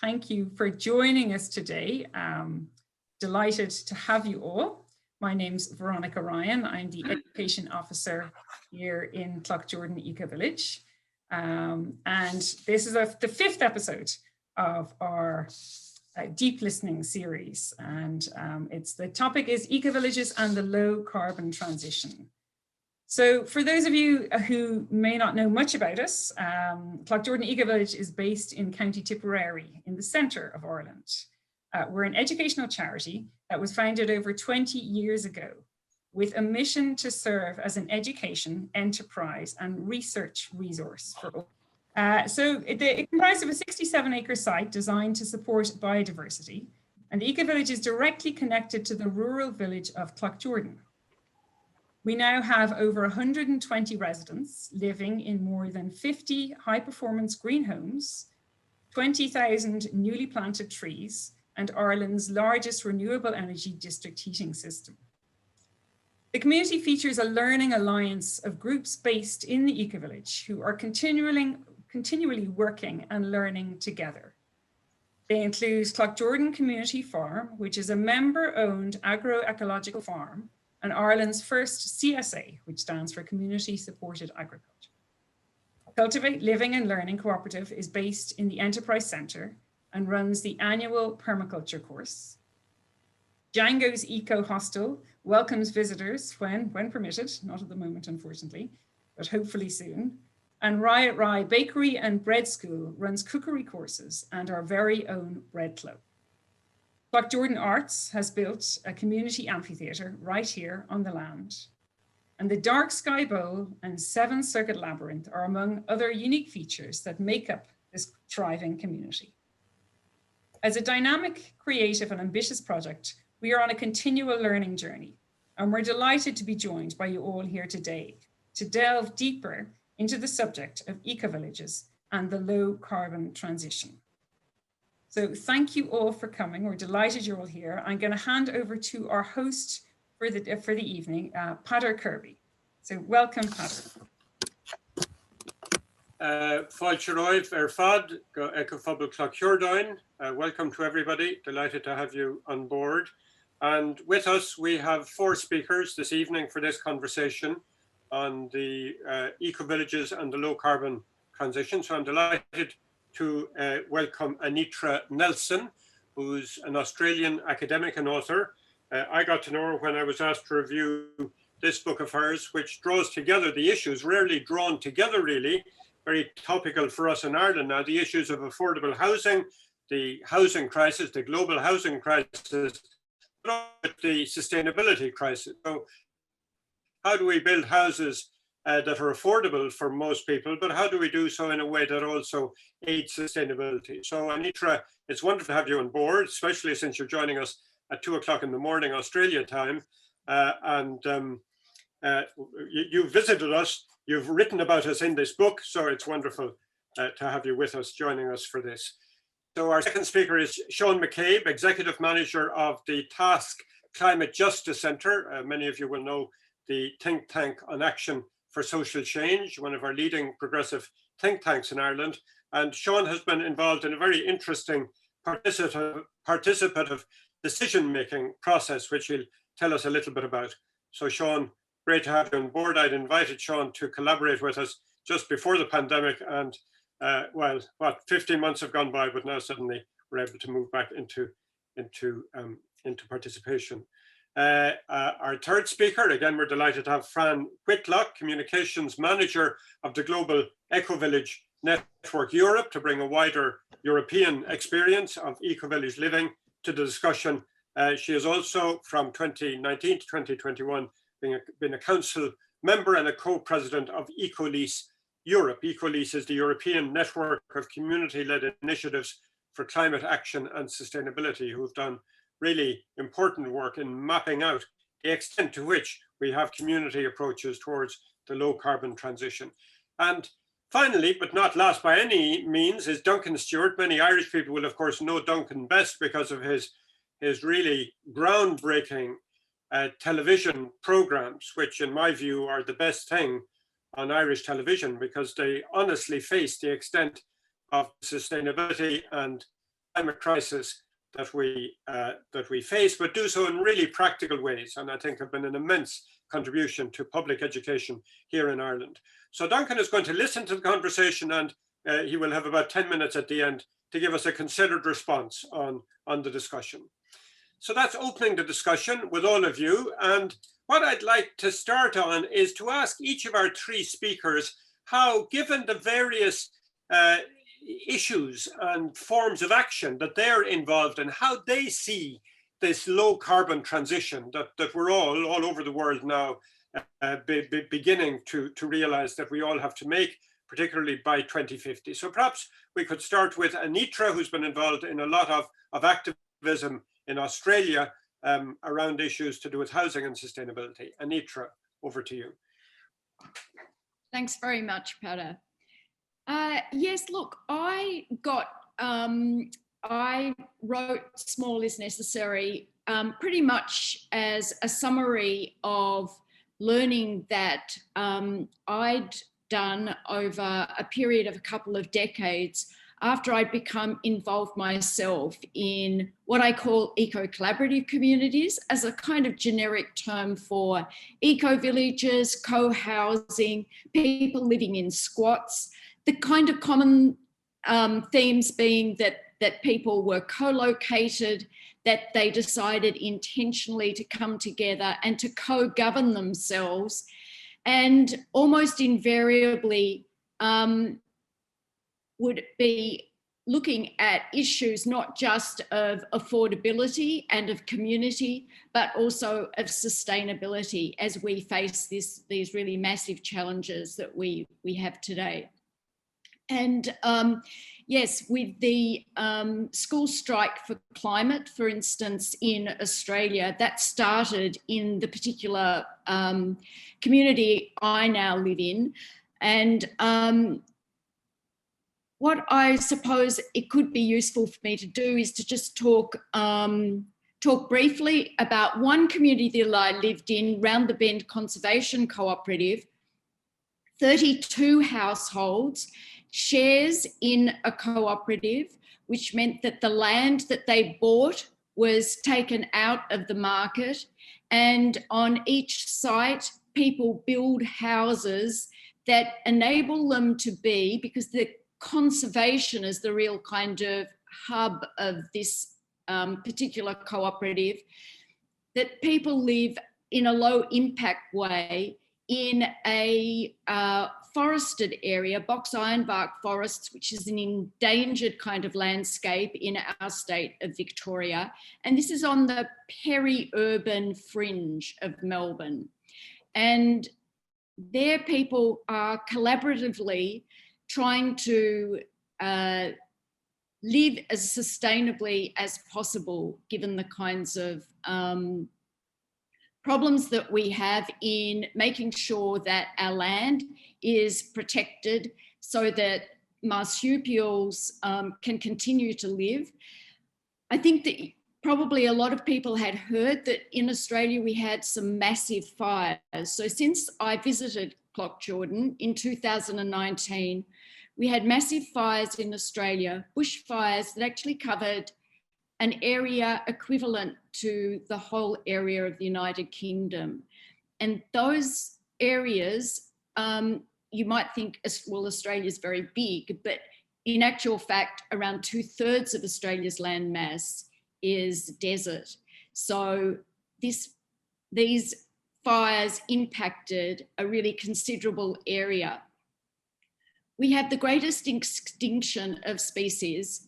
Thank you for joining us today. Delighted to have you all. My name's Veronica Ryan. I'm the Education Officer here in Cloughjordan Ecovillage. And this is the fifth episode of our deep listening series. And the topic is Ecovillages and the low carbon transition. So for those of you who may not know much about us, Cloughjordan Ecovillage is based in County Tipperary in the centre of Ireland. We're an educational charity that was founded over 20 years ago with a mission to serve as an education, enterprise and research resource for all. It comprised of a 67-acre site designed to support biodiversity, and the Ecovillage is directly connected to the rural village of Cloughjordan. We now have over 120 residents living in more than 50 high-performance green homes, 20,000 newly planted trees, and Ireland's largest renewable energy district heating system. The community features a learning alliance of groups based in the Ecovillage who are continually working and learning together. They include Cloughjordan Community Farm, which is a member-owned agroecological farm, and Ireland's first CSA, which stands for Community Supported Agriculture. Cultivate Living and Learning Cooperative is based in the Enterprise Centre and runs the annual permaculture course. Django's Eco Hostel welcomes visitors when permitted, not at the moment, unfortunately, but hopefully soon. And Riot Rye Bakery and Bread School runs cookery courses and our very own bread club. Cloughjordan Arts has built a community amphitheatre right here on the land. And the Dark Sky Bowl and Seven Circuit Labyrinth are among other unique features that make up this thriving community. As a dynamic, creative and ambitious project, we are on a continual learning journey, and we're delighted to be joined by you all here today to delve deeper into the subject of ecovillages and the low carbon transition. So thank you all for coming. We're delighted you're all here. I'm going to hand over to our host for the evening, Peadar Kirby. So welcome, Peadar. Fáilte roimh fad go Ecofobal Cloughjordan. Welcome to everybody. Delighted to have you on board. And with us, we have four speakers this evening for this conversation on the ecovillages and the low carbon transition. So I'm delighted to welcome Anitra Nelson, who's an Australian academic and author. I got to know her when I was asked to review this book of hers, which draws together the issues, rarely drawn together really, very topical for us in Ireland now, the issues of affordable housing, the housing crisis, the global housing crisis, but the sustainability crisis. So how do we build houses that are affordable for most people, but how do we do so in a way that also aids sustainability? So Anitra, it's wonderful to have you on board, especially since you're joining us at 2 o'clock in the morning, Australia time. You visited us, you've written about us in this book, so it's wonderful to have you with us, joining us for this. So our second speaker is Sean McCabe, Executive Manager of the TASC Climate Justice Centre. Many of you will know the think tank on action for social change, one of our leading progressive think tanks in Ireland. And Sean has been involved in a very interesting participative decision-making process, which he'll tell us a little bit about. So Sean, great to have you on board. I'd invited Sean to collaborate with us just before the pandemic, and 15 months have gone by, but now suddenly we're able to move back into participation. Our third speaker, again, we're delighted to have Fran Whitlock, Communications Manager of the Global Ecovillage Network Europe, to bring a wider European experience of ecovillage living to the discussion. She has also, from 2019 to 2021, been a council member and a co-president of Ecolease Europe. Ecolease is the European network of community-led initiatives for climate action and sustainability, who've done really important work in mapping out the extent to which we have community approaches towards the low carbon transition. And finally, but not last by any means, is Duncan Stewart. Many Irish people will of course know Duncan best because of his really groundbreaking television programs, which in my view are the best thing on Irish television, because they honestly face the extent of sustainability and climate crisis that we face, but do so in really practical ways, and I think have been an immense contribution to public education here in Ireland. So Duncan is going to listen to the conversation, and he will have about 10 minutes at the end to give us a considered response on the discussion. So that's opening the discussion with all of you. And what I'd like to start on is to ask each of our three speakers how, given the various issues and forms of action that they're involved in, how they see this low carbon transition that we're all over the world now beginning to realize that we all have to make, particularly by 2050. So perhaps we could start with Anitra, who's been involved in a lot of activism in Australia around issues to do with housing and sustainability. Anitra, over to you. Thanks very much, Peter. Yes, look, I wrote Small is Necessary pretty much as a summary of learning that I'd done over a period of a couple of decades after I'd become involved myself in what I call eco-collaborative communities as a kind of generic term for eco-villages, co-housing, people living in squats, the kind of common themes being that people were co-located, that they decided intentionally to come together and to co-govern themselves, and almost invariably would be looking at issues not just of affordability and of community, but also of sustainability as we face these really massive challenges that we have today. And yes, with the school strike for climate, for instance, in Australia, that started in the particular community I now live in. And what I suppose it could be useful for me to do is to just talk briefly about one community that I lived in, Round the Bend Conservation Cooperative. 32 households, shares in a cooperative, which meant that the land that they bought was taken out of the market, and on each site people build houses that enable them to be, because the conservation is the real kind of hub of this particular cooperative, that people live in a low impact way in a forested area, box ironbark forests, which is an endangered kind of landscape in our state of Victoria. And this is on the peri-urban fringe of Melbourne. And there people are collaboratively trying to live as sustainably as possible, given the kinds of problems that we have in making sure that our land is protected so that marsupials can continue to live. I think that probably a lot of people had heard that in Australia we had some massive fires. So since I visited Clockjordan in 2019, we had massive fires in Australia, bushfires that actually covered an area equivalent to the whole area of the United Kingdom. And those areas, you might think, well, Australia is very big, but in actual fact, around 2/3 of Australia's land mass is desert. So these fires impacted a really considerable area. We have the greatest extinction of species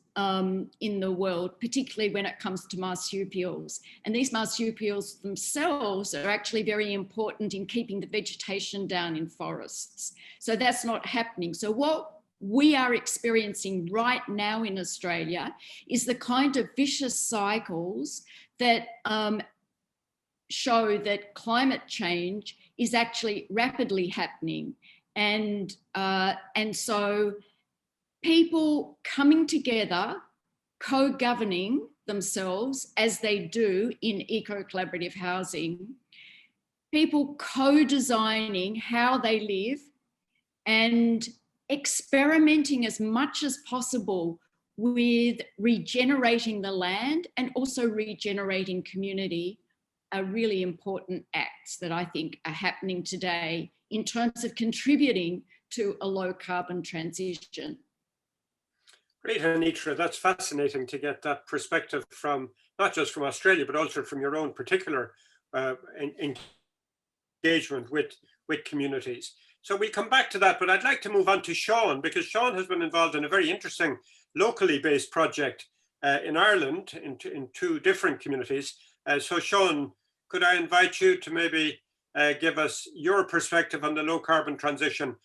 in the world, particularly when it comes to marsupials. And these marsupials themselves are actually very important in keeping the vegetation down in forests. So that's not happening. So what we are experiencing right now in Australia is the kind of vicious cycles that show that climate change is actually rapidly happening. And so people coming together, co-governing themselves as they do in eco-collaborative housing, people co-designing how they live and experimenting as much as possible with regenerating the land and also regenerating community are really important acts that I think are happening today in terms of contributing to a low carbon transition. Great, Anitra, that's fascinating to get that perspective from, not just from Australia, but also from your own particular engagement with communities. So we'll come back to that, but I'd like to move on to Sean, because Sean has been involved in a very interesting locally based project in Ireland in two different communities. So Sean, could I invite you to maybe give us your perspective on the low carbon transition,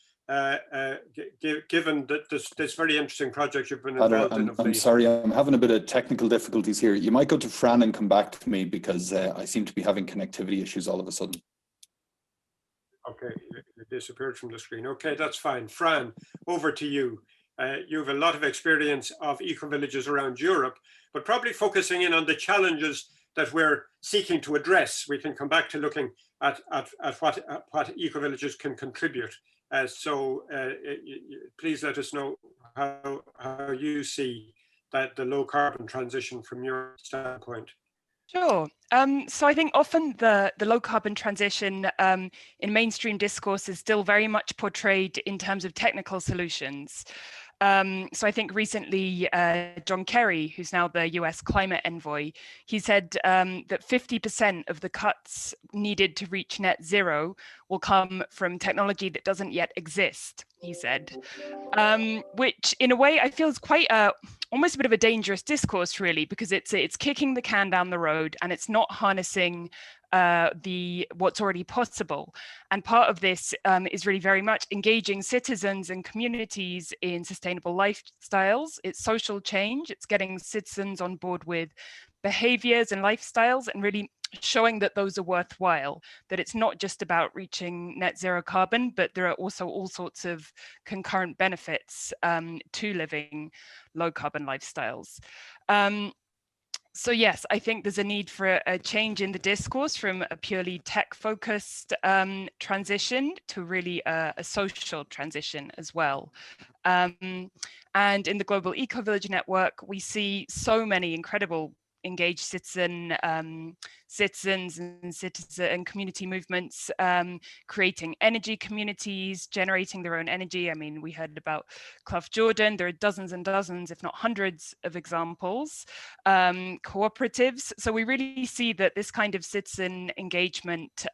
given that this very interesting project you've been involved in? I'm sorry, I'm having a bit of technical difficulties here. You might go to Fran and come back to me, because I seem to be having connectivity issues all of a sudden. Okay, it disappeared from the screen. Okay, that's fine. Fran, over to you. You have a lot of experience of ecovillages around Europe, but probably focusing in on the challenges that we're seeking to address. We can come back to looking at what ecovillages can contribute. So please let us know how you see that the low carbon transition from your standpoint. Sure. So I think often the low carbon transition in mainstream discourse is still very much portrayed in terms of technical solutions. So I think recently John Kerry, who's now the US climate envoy, he said that 50% of the cuts needed to reach net zero will come from technology that doesn't yet exist, he said, which in a way I feel is quite almost a bit of a dangerous discourse, really, because it's kicking the can down the road and it's not harnessing what's already possible. And part of this is really very much engaging citizens and communities in sustainable lifestyles. It's social change. It's getting citizens on board with behaviors and lifestyles and really showing that those are worthwhile, that it's not just about reaching net zero carbon, but there are also all sorts of concurrent benefits to living low carbon lifestyles. So yes, I think there's a need for a change in the discourse from a purely tech-focused transition to really a social transition as well. And in the Global Ecovillage Network, we see so many incredible engaged citizens and community movements, creating energy communities, generating their own energy. I mean, we heard about Clough Jordan. There are dozens and dozens, if not hundreds of examples, cooperatives. So we really see that this kind of citizen engagement,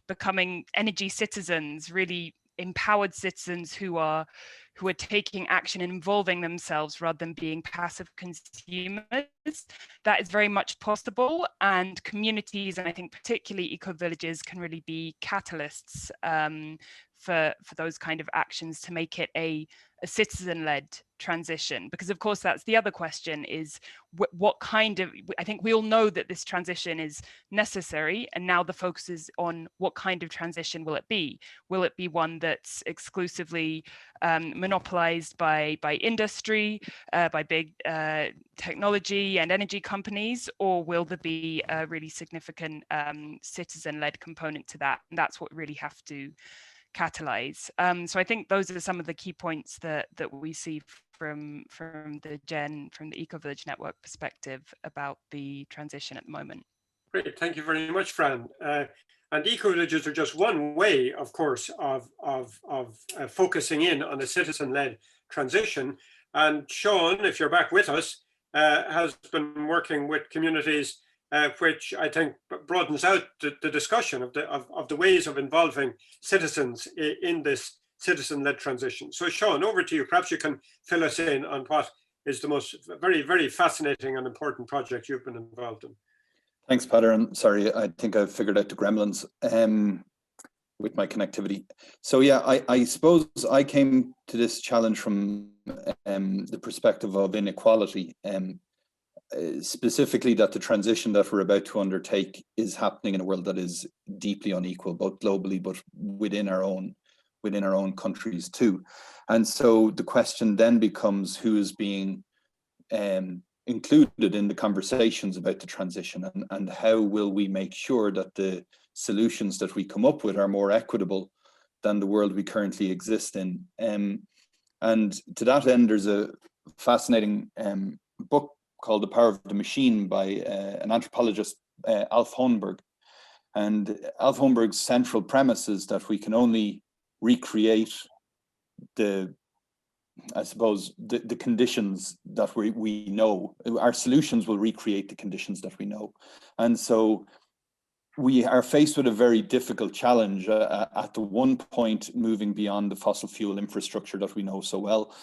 becoming energy citizens, really empowered citizens who are taking action and involving themselves rather than being passive consumers. That is very much possible, and communities, and I think particularly eco-villages, can really be catalysts for those kind of actions to make it a citizen-led transition. Because of course that's the other question, is what kind of, I think we all know that this transition is necessary, and now the focus is on what kind of transition will it be? Will it be one that's exclusively monopolized by industry, by big technology and energy companies, or will there be a really significant citizen-led component to that? And that's what we really have to catalyze. So I think those are some of the key points that we see from the Ecovillage Network perspective about the transition at the moment. Great, thank you very much, Fran. And ecovillages are just one way, of course, of focusing in on a citizen-led transition. And Sean, if you're back with us, has been working with communities, which I think broadens out the discussion of the ways of involving citizens in this citizen-led transition. So Sean, over to you. Perhaps you can fill us in on what is the most very, very fascinating and important project you've been involved in. Thanks, Peter. And sorry, I think I've figured out the gremlins with my connectivity. So yeah, I suppose I came to this challenge from the perspective of inequality, specifically that the transition that we're about to undertake is happening in a world that is deeply unequal, both globally, but within our own countries too. And so the question then becomes, who is being included in the conversations about the transition, and how will we make sure that the solutions that we come up with are more equitable than the world we currently exist in. And to that end, there's a fascinating book called The Power of the Machine by an anthropologist, Alf Hohenberg. And Alf Hohenberg's central premise is that we can only recreate the conditions that we know. Our solutions will recreate the conditions that we know. And so we are faced with a very difficult challenge at the one point, moving beyond the fossil fuel infrastructure that we know so well,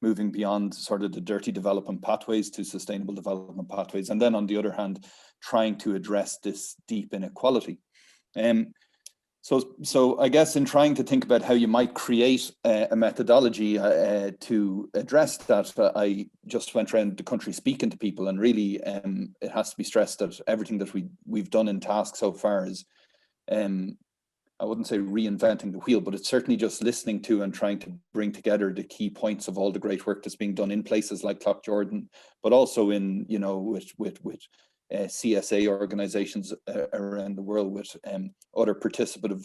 moving beyond sort of the dirty development pathways to sustainable development pathways. And then on the other hand, trying to address this deep inequality. So I guess in trying to think about how you might create a methodology to address that, I just went around the country speaking to people, and really it has to be stressed that everything that we've done in TASC so far is, I wouldn't say reinventing the wheel, but it's certainly just listening to and trying to bring together the key points of all the great work that's being done in places like Cloughjordan, but also in, you know, with CSA organizations around the world, with other participative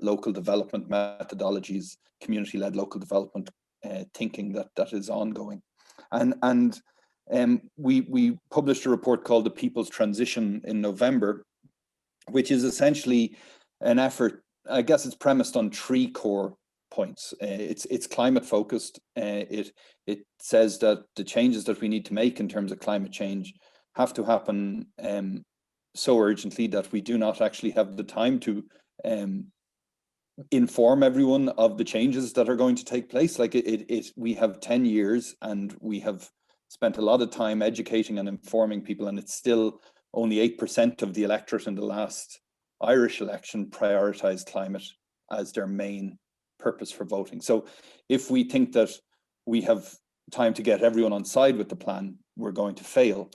local development methodologies, community-led local development thinking that is ongoing. And we published a report called The People's Transition in November, which is essentially an effort. I guess it's premised on 3 core points. It's climate focused. It says that the changes that we need to make in terms of climate change have to happen so urgently that we do not actually have the time to inform everyone of the changes that are going to take place. Like we have 10 years and we have spent a lot of time educating and informing people, and it's still only 8% of the electorate in the last Irish election prioritized climate as their main purpose for voting. So if we think that we have time to get everyone on side with the plan, we're going to fail.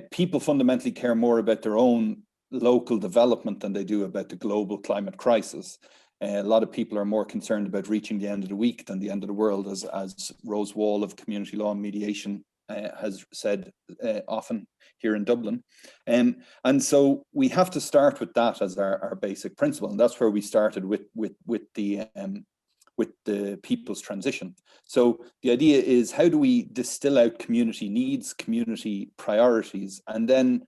People fundamentally care more about their own local development than they do about the global climate crisis. A lot of people are more concerned about reaching the end of the week than the end of the world, as Rose Wall of Community Law and Mediation has said often here in Dublin. And so we have to start with that as our basic principle, and that's where we started with the people's transition. So the idea is, how do we distill out community needs, community priorities, and then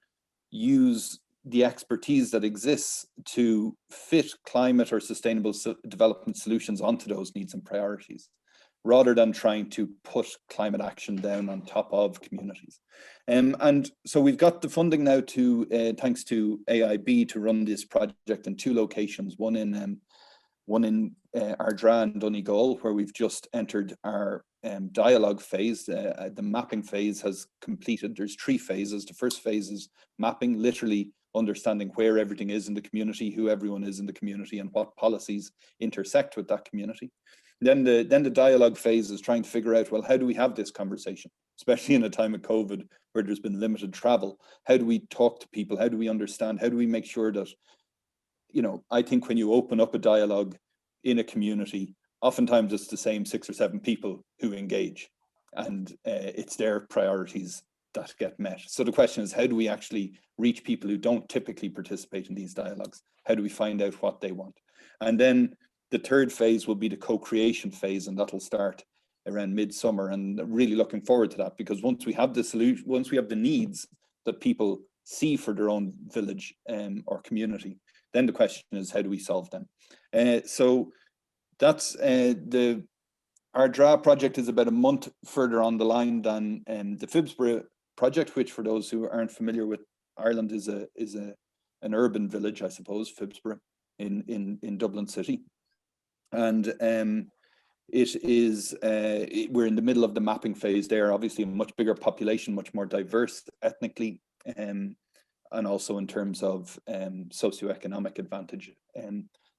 use the expertise that exists to fit climate or sustainable development solutions onto those needs and priorities, rather than trying to put climate action down on top of communities. And so we've got the funding now to, thanks to AIB, to run this project in 2 locations, one in Ardra and Donegal, where we've just entered our dialogue phase. The mapping phase has completed. There's 3 phases. The first phase is mapping, literally understanding where everything is in the community, who everyone is in the community, and what policies intersect with that community. Then the dialogue phase is trying to figure out, well, how do we have this conversation, especially in a time of COVID where there's been limited travel? How do we talk to people? How do we understand? How do we make sure that, you know, I think when you open up a dialogue in a community, oftentimes it's the same 6 or 7 people who engage, and it's their priorities that get met. So the question is, how do we actually reach people who don't typically participate in these dialogues? How do we find out what they want? And then the third phase will be the co-creation phase, and that'll start around midsummer, and really looking forward to that, because once we have the solution, once we have the needs that people see for their own village or community, then the question is, how do we solve them? So that's the Ardra project is about a month further on the line than the Phibsborough project, which, for those who aren't familiar with Ireland, is an urban village, I suppose, Phibsborough in Dublin City. And it is we're in the middle of the mapping phase there. Obviously, a much bigger population, much more diverse ethnically, and also in terms of socioeconomic advantage.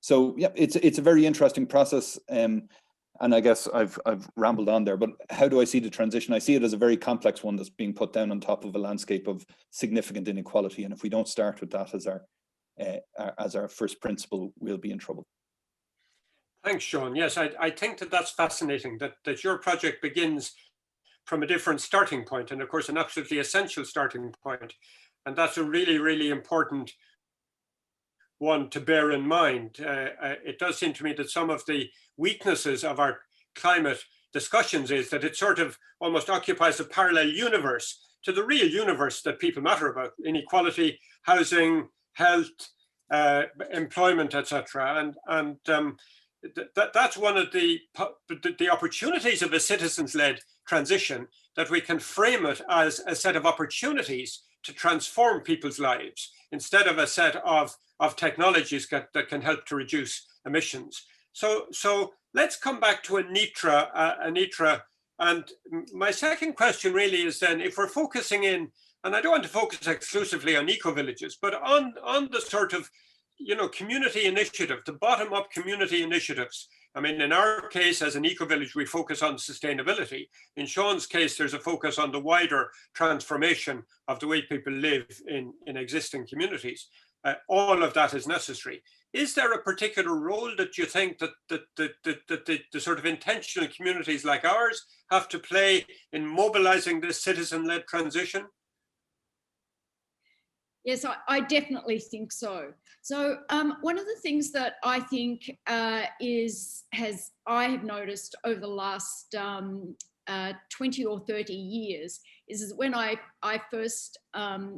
So yeah, it's a very interesting process. And I guess I've rambled on there, but how do I see the transition? I see it as a very complex one that's being put down on top of a landscape of significant inequality. And if we don't start with that as our first principle, we'll be in trouble. Thanks, Sean. Yes, I think that's fascinating, that your project begins from a different starting point, and of course an absolutely essential starting point. And that's a really, really important one to bear in mind. It does seem to me that some of the weaknesses of our climate discussions is that it sort of almost occupies a parallel universe to the real universe that people matter about: inequality, housing, health, employment, etc. And that's one of the opportunities of a citizens-led transition, that we can frame it as a set of opportunities to transform people's lives instead of a set of technologies that can help to reduce emissions. So let's come back to Anitra. And my second question really is then, if we're focusing in, and I don't want to focus exclusively on eco-villages, but on the sort of, community initiative, the bottom-up community initiatives. I mean, in our case, as an eco-village, we focus on sustainability. In Sean's case, there's a focus on the wider transformation of the way people live in existing communities. All of that is necessary. Is there a particular role that you think that the sort of intentional communities like ours have to play in mobilizing this citizen-led transition? Yes, I definitely think so. So one of the things that I think I have noticed over the last 20 or 30 years is when I first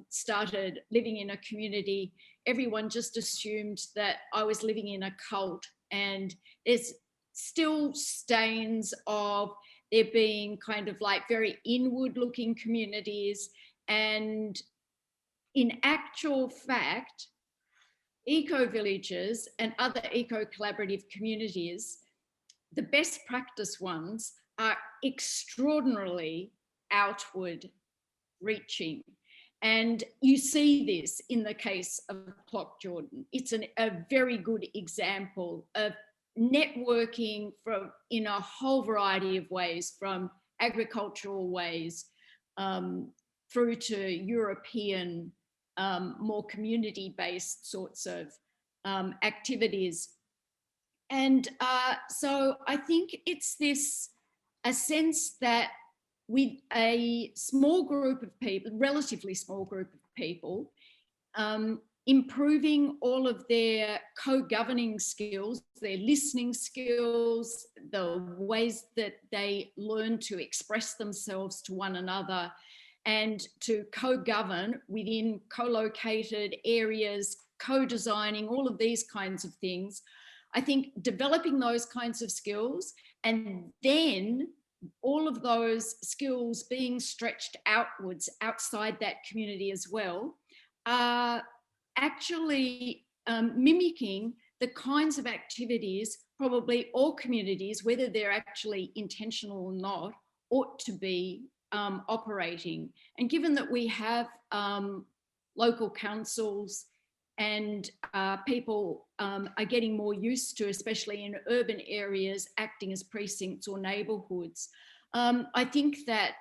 started living in a community, everyone just assumed that I was living in a cult, and there's still stains of there being kind of like very inward looking communities. And in actual fact, eco-villages and other eco-collaborative communities, the best practice ones, are extraordinarily outward reaching. And you see this in the case of Clock Jordan. It's a very good example of networking in a whole variety of ways, from agricultural ways through to European, more community-based sorts of activities. And so I think it's a sense that with a small group of people, relatively small group of people, improving all of their co-governing skills, their listening skills, the ways that they learn to express themselves to one another, and to co-govern within co-located areas, co-designing, all of these kinds of things. I think developing those kinds of skills, and then all of those skills being stretched outwards outside that community as well, are actually mimicking the kinds of activities probably all communities, whether they're actually intentional or not, ought to be operating. And given that we have local councils and people are getting more used to, especially in urban areas, acting as precincts or neighbourhoods, I think that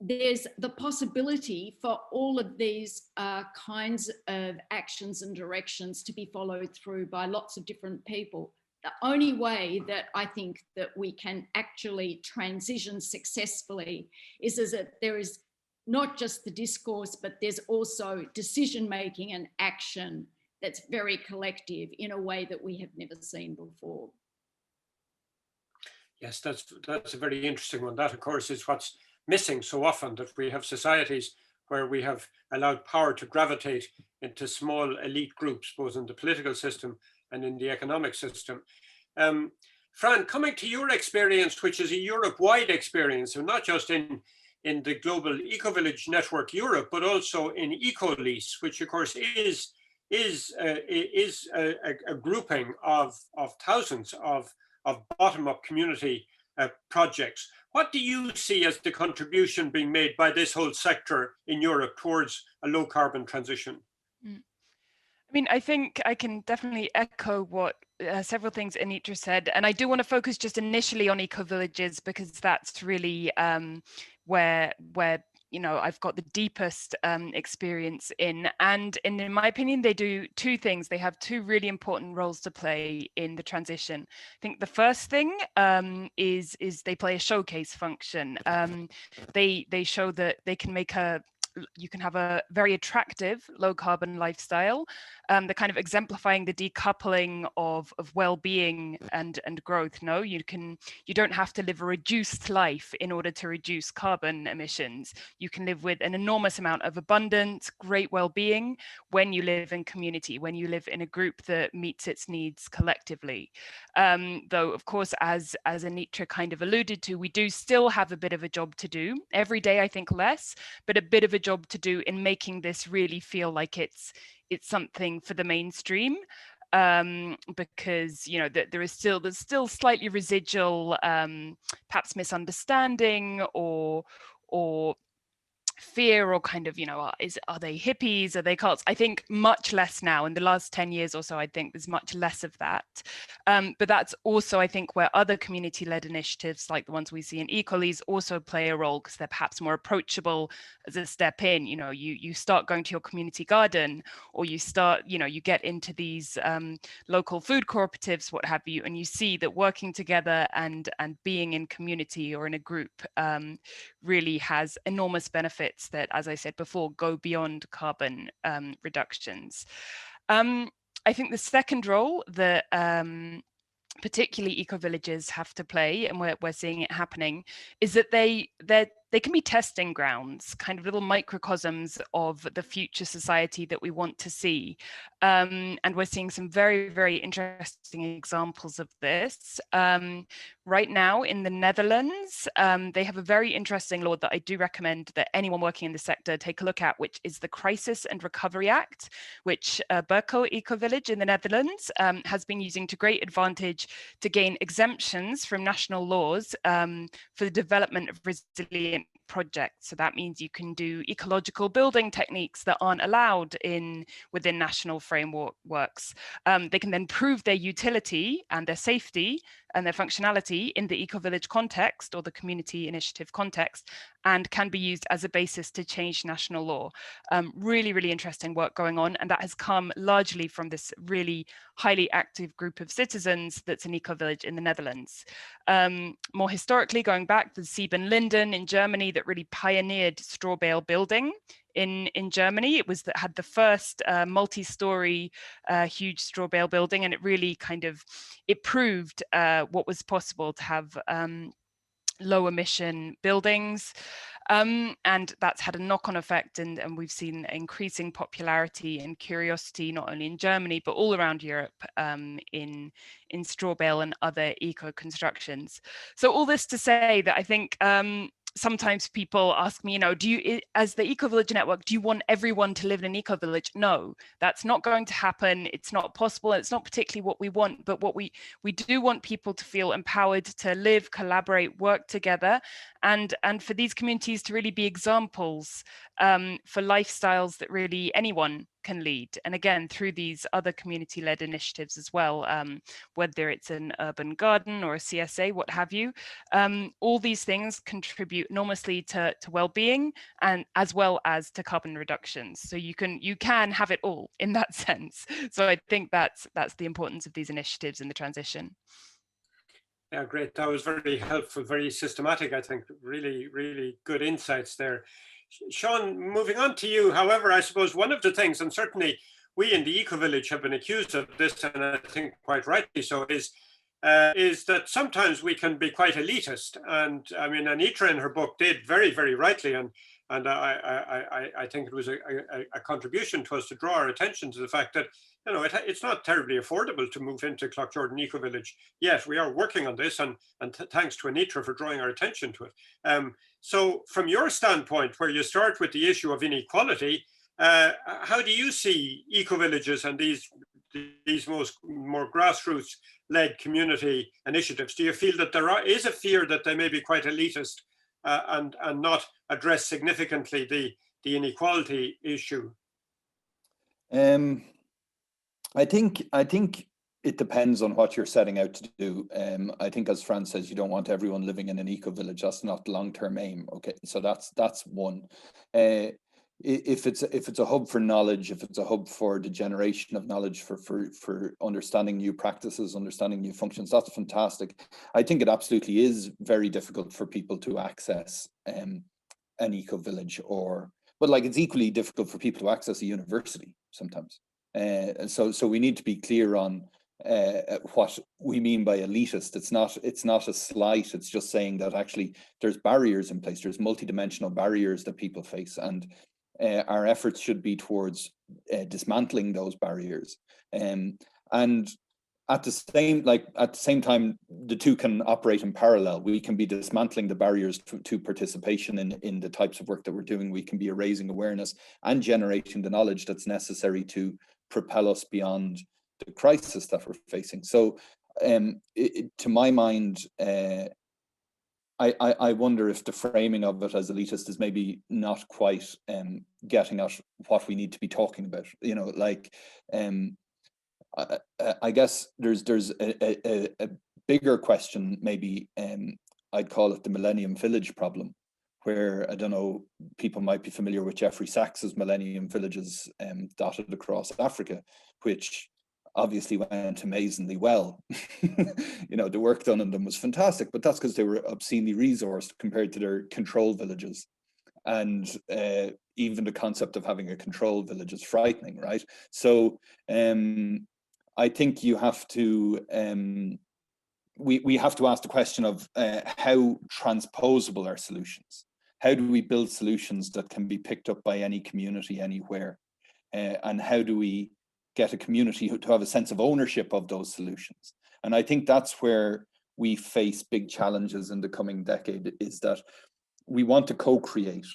there's the possibility for all of these kinds of actions and directions to be followed through by lots of different people. The only way that I think that we can actually transition successfully is that there is not just the discourse, but there's also decision-making and action that's very collective in a way that we have never seen before. Yes, that's a very interesting one. That, of course, is what's missing so often, that we have societies where we have allowed power to gravitate into small elite groups, both in the political system and in the economic system. Fran, coming to your experience, which is a Europe-wide experience, and not just in the global Ecovillage network Europe, but also in Ecolease, which of course is a grouping of thousands of bottom-up community projects. What do you see as the contribution being made by this whole sector in Europe towards a low carbon transition? I mean, I think I can definitely echo what several things Anitra said, and I do want to focus just initially on eco-villages, because that's really where I've got the deepest experience in. And in my opinion, they do two things. They have two really important roles to play in the transition. I think the first thing is they play a showcase function. They show that they can make a you can have a very attractive low carbon lifestyle, the kind of exemplifying the decoupling of well-being and growth. No, you don't have to live a reduced life in order to reduce carbon emissions. You can live with an enormous amount of abundance, great well-being when you live in community, when you live in a group that meets its needs collectively. Though, of course, as Anitra kind of alluded to, we do still have a bit of a job to do. Every day, I think less, but a bit of a job to do in making this really feel like it's something for the mainstream. Because, you know, that there's still slightly residual, perhaps misunderstanding or fear, or kind of, you know, are they hippies, are they cults? I think much less now. In the last 10 years or so, I think there's much less of that. But that's also, I think, where other community-led initiatives like the ones we see in Ecovillages also play a role, because they're perhaps more approachable as a step in. You know, you start going to your community garden, or you start, you know, you get into these local food cooperatives, what have you, and you see that working together and being in community or in a group really has enormous benefits that, as I said before, go beyond carbon reductions. I think the second role that particularly eco-villages have to play, and we're seeing it happening, is that they can be testing grounds, kind of little microcosms of the future society that we want to see. And we're seeing some very, very interesting examples of this. Right now in the Netherlands, they have a very interesting law that I do recommend that anyone working in the sector take a look at, which is the Crisis and Recovery Act, which Berkel Ecovillage in the Netherlands has been using to great advantage to gain exemptions from national laws for the development of resilient projects. So that means you can do ecological building techniques that aren't allowed within national frameworks. They can then prove their utility and their safety and their functionality in the eco-village context or the community initiative context, and can be used as a basis to change national law. Really, really interesting work going on, and that has come largely from this really highly active group of citizens that's an eco-village in the Netherlands. More historically, going back to the Sieben Linden in Germany that really pioneered straw bale building in Germany. It was that had the first multi-story huge straw bale building, and it really it proved what was possible to have low emission buildings. And that's had a knock-on effect, and we've seen increasing popularity and curiosity not only in Germany but all around Europe in straw bale and other eco constructions. So all this to say that I think sometimes people ask me, you know, as the Eco-Village Network, do you want everyone to live in an eco-village? No, that's not going to happen. It's not possible. It's not particularly what we want, but what we do want people to feel empowered to live, collaborate, work together, and for these communities to really be examples for lifestyles that really anyone can lead. And again, through these other community-led initiatives as well, whether it's an urban garden or a CSA, what have you, all these things contribute enormously to well-being, and as well as to carbon reductions. So you can have it all in that sense. So I think that's the importance of these initiatives in the transition. Yeah, great. That was very helpful, very systematic, I think. Really, really good insights there. Sean, moving on to you. However, I suppose one of the things, and certainly we in the Eco-Village have been accused of this, and I think quite rightly so, is that sometimes we can be quite elitist. And I mean, Anitra in her book did very, very rightly, and I think it was a contribution to us to draw our attention to the fact that, you know, it's not terribly affordable to move into Cloughjordan Eco-Village. Yes, we are working on this, and thanks to Anitra for drawing our attention to it. So from your standpoint, where you start with the issue of inequality, how do you see eco-villages and these more grassroots-led community initiatives? Do you feel that there is a fear that they may be quite elitist and not address significantly the inequality issue? I think it depends on what you're setting out to do. I think, as Fran says, you don't want everyone living in an eco-village. That's not the long-term aim. Okay, so that's one. If it's a hub for knowledge, if it's a hub for the generation of knowledge, for understanding new practices, understanding new functions, that's fantastic. I think it absolutely is very difficult for people to access an eco-village, but like it's equally difficult for people to access a university sometimes. So we need to be clear on what we mean by elitist. It's not a slight. It's just saying that actually there's barriers in place. There's multidimensional barriers that people face, and our efforts should be towards dismantling those barriers. And at the same time, the two can operate in parallel. We can be dismantling the barriers to participation in the types of work that we're doing. We can be raising awareness and generating the knowledge that's necessary to propel us beyond the crisis that we're facing. So to my mind, I wonder if the framing of it as elitist is maybe not quite getting at what we need to be talking about. You know, like I guess there's a bigger question, maybe I'd call it the Millennium Village problem, where, I don't know, people might be familiar with Jeffrey Sachs's Millennium Villages dotted across Africa, which obviously went amazingly well. You know, the work done on them was fantastic, but that's because they were obscenely resourced compared to their control villages. And even the concept of having a control village is frightening, right? So I think you have to, we have to ask the question of how transposable are solutions? How do we build solutions that can be picked up by any community anywhere? And how do we get a community to have a sense of ownership of those solutions? And I think that's where we face big challenges in the coming decade, is that we want to co-create.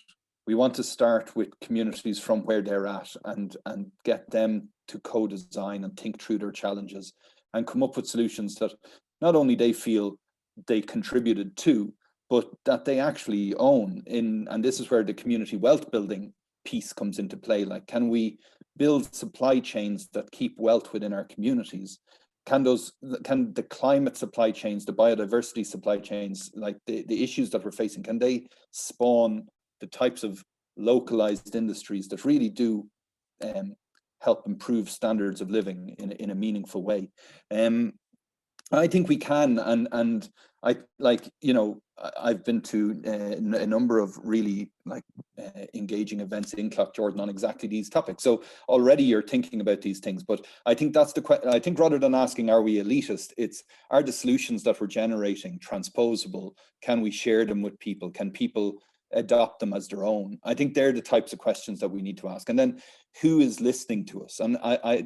We want to start with communities from where they're at and get them to co-design and think through their challenges and come up with solutions that not only they feel they contributed to, but that they actually own. And this is where the community wealth building piece comes into play. Like, can we build supply chains that keep wealth within our communities? Can the climate supply chains, the biodiversity supply chains, like the issues that we're facing, can they spawn the types of localized industries that really do help improve standards of living in a meaningful way? I think we can, and I, like, you know, I've been to a number of really engaging events in Cloughjordan on exactly these topics. So already you're thinking about these things, but I think that's the question. I think rather than asking, are we elitist, it's, are the solutions that we're generating transposable? Can we share them with people? Can people adopt them as their own? I think they're the types of questions that we need to ask. And then who is listening to us? And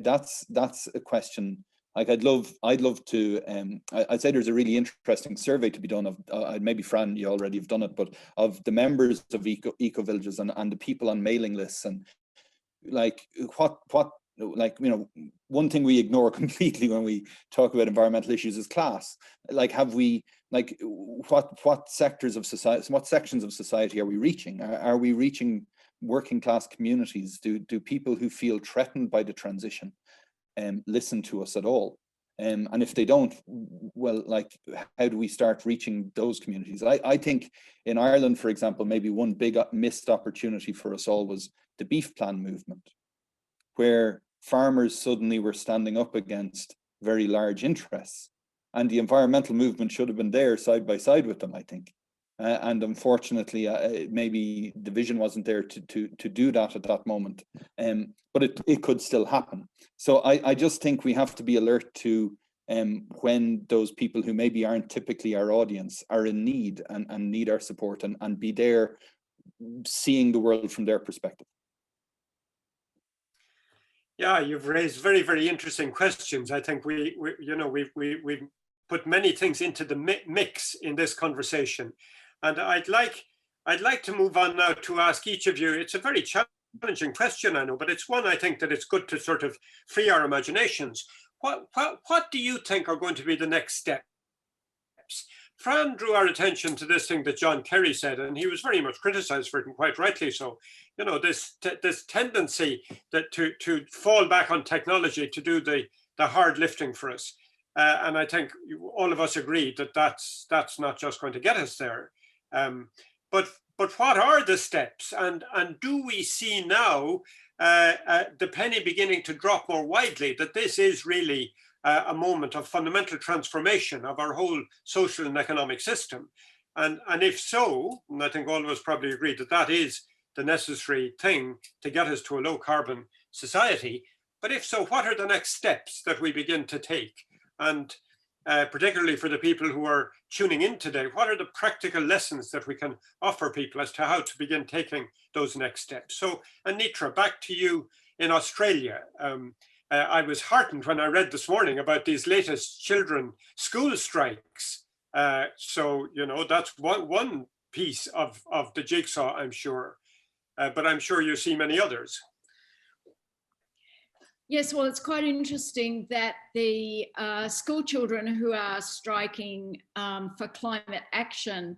that's a question. Like, I'd love to, I'd say there's a really interesting survey to be done of, maybe Fran, you already have done it, but of the members of Ecovillages and the people on mailing lists, and like what, like, you know, one thing we ignore completely when we talk about environmental issues is class. Like, have we, like, what sectors of society, what sections of society are we reaching? Are we reaching working class communities? Do people who feel threatened by the transition listen to us at all? And if they don't, well, like, how do we start reaching those communities? I think in Ireland, for example, maybe one big missed opportunity for us all was the beef plan movement, where farmers suddenly were standing up against very large interests, and the environmental movement should have been there side by side with them, I think. And unfortunately, maybe the vision wasn't there to do that at that moment, but it could still happen. So I just think we have to be alert to when those people who maybe aren't typically our audience are in need and need our support, and be there seeing the world from their perspective. Yeah, you've raised very, very interesting questions. I think we've put many things into the mix in this conversation. And I'd like to move on now to ask each of you. It's a very challenging question, I know, but it's one I think that it's good to sort of free our imaginations. What do you think are going to be the next steps? Fran drew our attention to this thing that John Kerry said, and he was very much criticized for it, and quite rightly so. You know, this tendency that to fall back on technology to do the hard lifting for us. And I think all of us agree that that's not just going to get us there. But what are the steps, and do we see now the penny beginning to drop more widely, that this is really a moment of fundamental transformation of our whole social and economic system? And if so, and I think all of us probably agree that that is the necessary thing to get us to a low carbon society? But if so, what are the next steps that we begin to take? And particularly for the people who are tuning in today, what are the practical lessons that we can offer people as to how to begin taking those next steps? So Anitra, back to you in Australia. I was heartened when I read this morning about these latest children school strikes. So, you know, that's one piece of the jigsaw, I'm sure. But I'm sure you see many others. Yes, well, it's quite interesting that the school children who are striking for climate action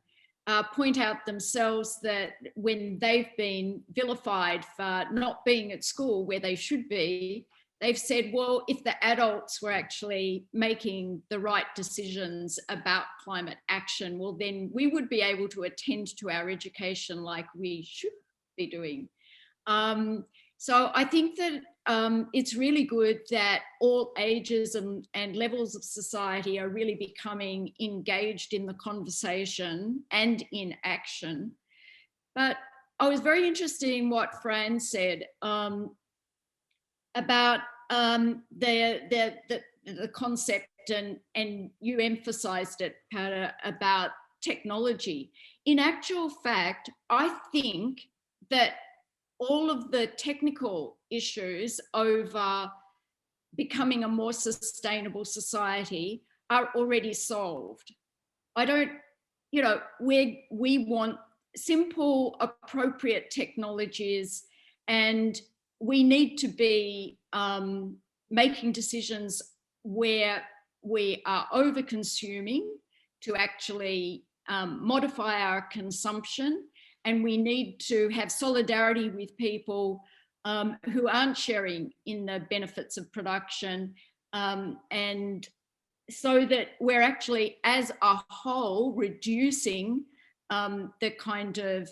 point out themselves that when they've been vilified for not being at school where they should be, they've said, well, if the adults were actually making the right decisions about climate action, well, then we would be able to attend to our education like we should be doing. So I think that it's really good that all ages and levels of society are really becoming engaged in the conversation and in action. But I was very interested in what Fran said about the concept, and you emphasized it, Pata, about technology. In actual fact, I think that all of the technical issues over becoming a more sustainable society are already solved. I don't, you know, we want simple, appropriate technologies, and we need to be making decisions where we are over consuming to actually modify our consumption. And we need to have solidarity with people who aren't sharing in the benefits of production, and so that we're actually, as a whole, reducing the kind of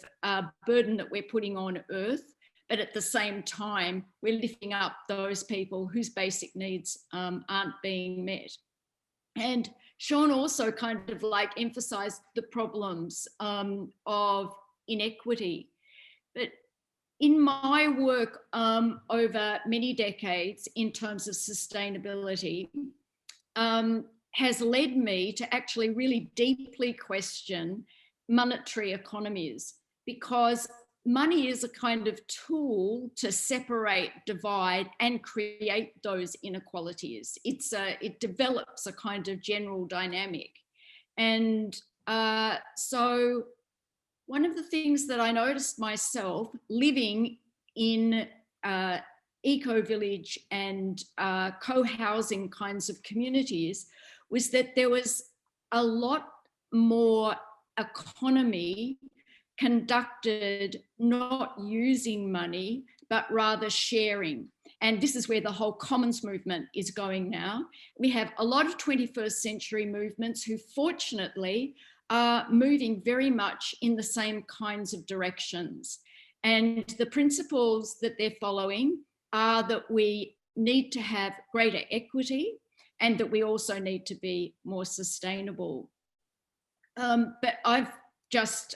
burden that we're putting on Earth, but at the same time, we're lifting up those people whose basic needs aren't being met. And Sean also kind of like emphasized the problems of inequity. But in my work over many decades in terms of sustainability, has led me to actually really deeply question monetary economies, because money is a kind of tool to separate, divide, and create those inequalities. It develops a kind of general dynamic. And so one of the things that I noticed myself living in eco-village and co-housing kinds of communities was that there was a lot more economy conducted not using money, but rather sharing. And this is where the whole commons movement is going now. We have a lot of 21st century movements who fortunately are moving very much in the same kinds of directions. And the principles that they're following are that we need to have greater equity and that we also need to be more sustainable. But I've just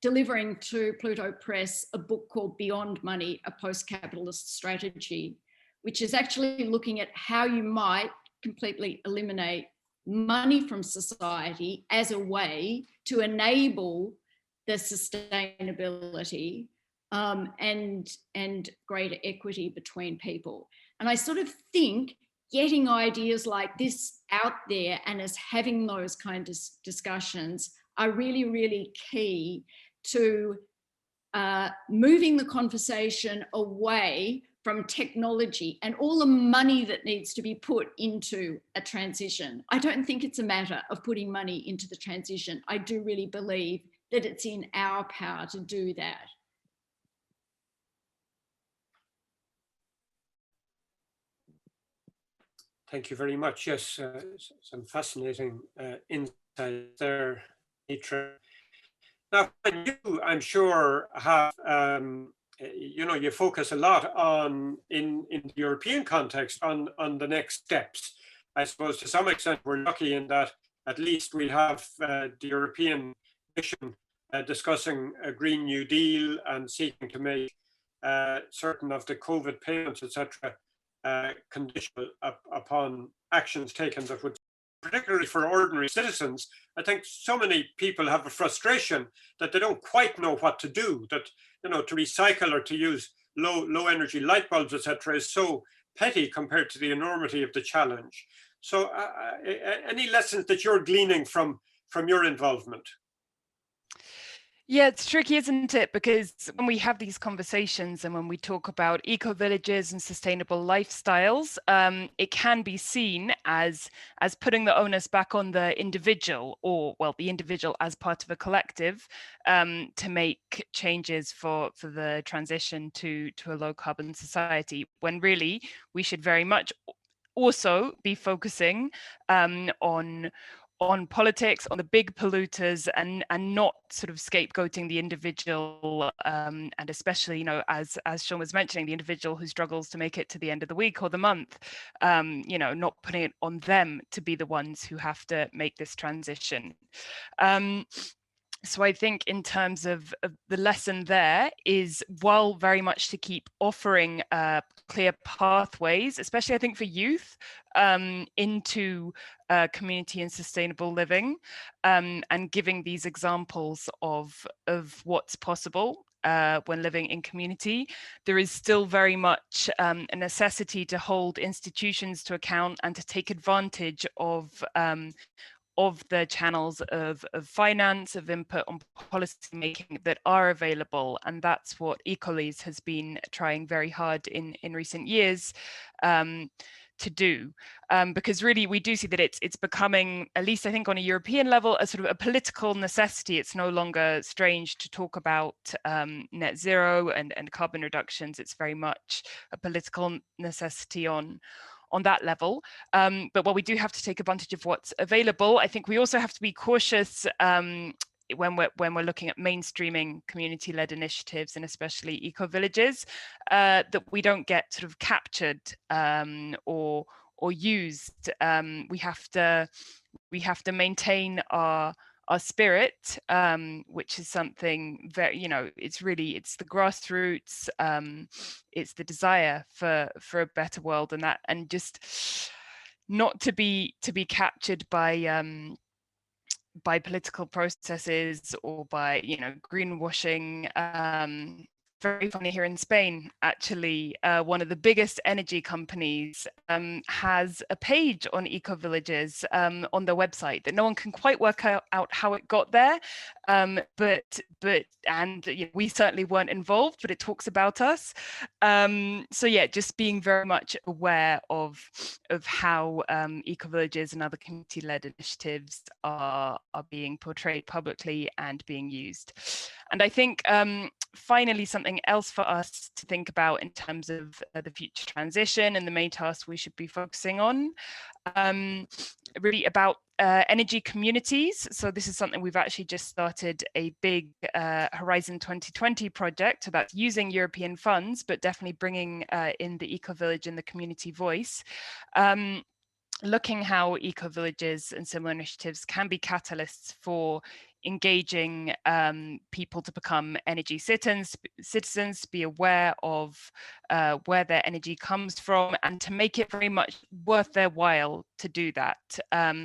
delivering to Pluto Press a book called Beyond Money, a Post-Capitalist Strategy, which is actually looking at how you might completely eliminate money from society as a way to enable the sustainability and greater equity between people. And I sort of think getting ideas like this out there and as having those kinds of discussions are really, really key to moving the conversation away from technology and all the money that needs to be put into a transition. I don't think it's a matter of putting money into the transition. I do really believe that it's in our power to do that. Thank you very much. Yes, some fascinating insight there, Anitra. Now, you, I'm sure, have, you know, you focus a lot on, in the European context, on the next steps. I suppose to some extent we're lucky in that at least we have the European Commission discussing a Green New Deal and seeking to make certain of the COVID payments, etc., conditional upon actions taken that would, particularly for ordinary citizens. I think so many people have a frustration that they don't quite know what to do, that, you know, to recycle or to use low energy light bulbs, etc., is so petty compared to the enormity of the challenge. So any lessons that you're gleaning from your involvement? Yeah, it's tricky, isn't it? Because when we have these conversations and when we talk about eco-villages and sustainable lifestyles, it can be seen as putting the onus back on the individual, or, well, the individual as part of a collective, to make changes for the transition to a low carbon society, when really we should very much also be focusing on politics, on the big polluters, and not sort of scapegoating the individual, and especially, you know, as Sean was mentioning, the individual who struggles to make it to the end of the week or the month, you know, not putting it on them to be the ones who have to make this transition. So I think in terms of the lesson there is, while very much to keep offering clear pathways, especially I think for youth, into community and sustainable living, and giving these examples of what's possible when living in community, there is still very much a necessity to hold institutions to account and to take advantage of the channels of finance, of input on policy making that are available. And that's what Ecovillages has been trying very hard in recent years to do, because really we do see that it's becoming, at least I think on a European level, a sort of a political necessity. It's no longer strange to talk about net zero and carbon reductions. It's very much a political necessity on that level, but while we do have to take advantage of what's available, I think we also have to be cautious when we're looking at mainstreaming community-led initiatives, and especially eco-villages, that we don't get sort of captured or used. We have to maintain our spirit, which is something very, you know, it's the grassroots, it's the desire for a better world, and just not to be captured by political processes or by, you know, greenwashing. Very funny, here in Spain, actually, one of the biggest energy companies has a page on eco-villages on their website that no one can quite work out how it got there, but you know, we certainly weren't involved, but it talks about us. So yeah, just being very much aware of how eco-villages and other community-led initiatives are being portrayed publicly and being used. And I think finally, something else for us to think about in terms of the future transition and the main tasks we should be focusing on, really about energy communities. So this is something we've actually just started a big Horizon 2020 project about, using European funds, but definitely bringing in the eco-village and the community voice. Looking how eco-villages and similar initiatives can be catalysts for engaging people to become energy citizens, be aware of where their energy comes from, and to make it very much worth their while to do that.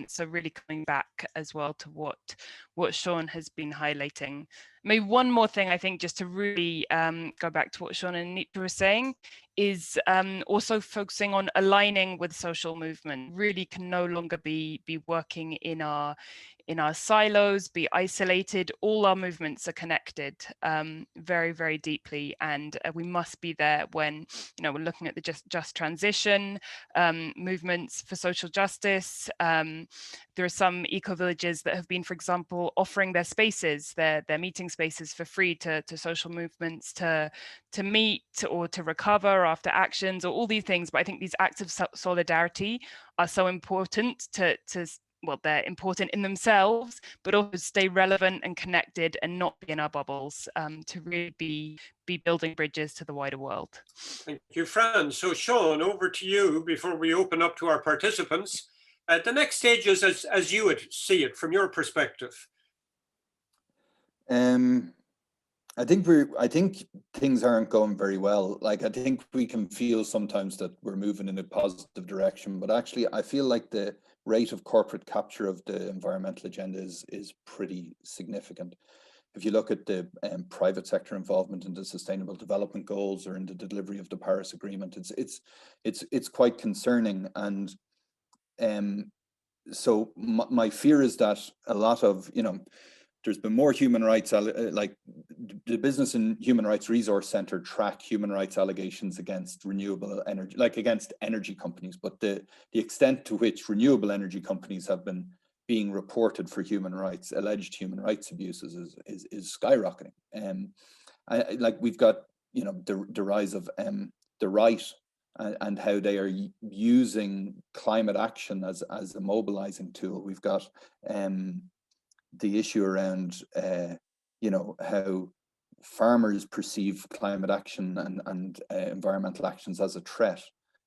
So really coming back as well to what Sean has been highlighting. Maybe one more thing, I think, just to really go back to what Sean and Anitra were saying, is also focusing on aligning with social movement. Really can no longer be working in our silos, be isolated. All our movements are connected very, very deeply, and we must be there when, you know, we're looking at the just transition movements for social justice. There are some eco-villages that have been, for example, offering their spaces, their meeting spaces for free to social movements to meet or to recover after actions, or all these things. But I think these acts of solidarity are so important to well, they're important in themselves, but also stay relevant and connected and not be in our bubbles, to really be building bridges to the wider world. Thank you, Fran. So Sean, over to you before we open up to our participants. The next stage is as you would see it from your perspective. I think things aren't going very well. Like, I think we can feel sometimes that we're moving in a positive direction, but actually I feel like the rate of corporate capture of the environmental agenda is pretty significant. If you look at the private sector involvement in the Sustainable Development Goals or in the delivery of the Paris Agreement, it's quite concerning. And so my fear is that a lot of, there's been more human rights, like the Business and Human Rights Resource Centre track human rights allegations against renewable energy, like against energy companies, but the extent to which renewable energy companies have been being reported for alleged human rights abuses is skyrocketing. Like we've got, the rise of the right and how they are using climate action as a mobilizing tool. We've got the issue around, how farmers perceive climate action and environmental actions as a threat.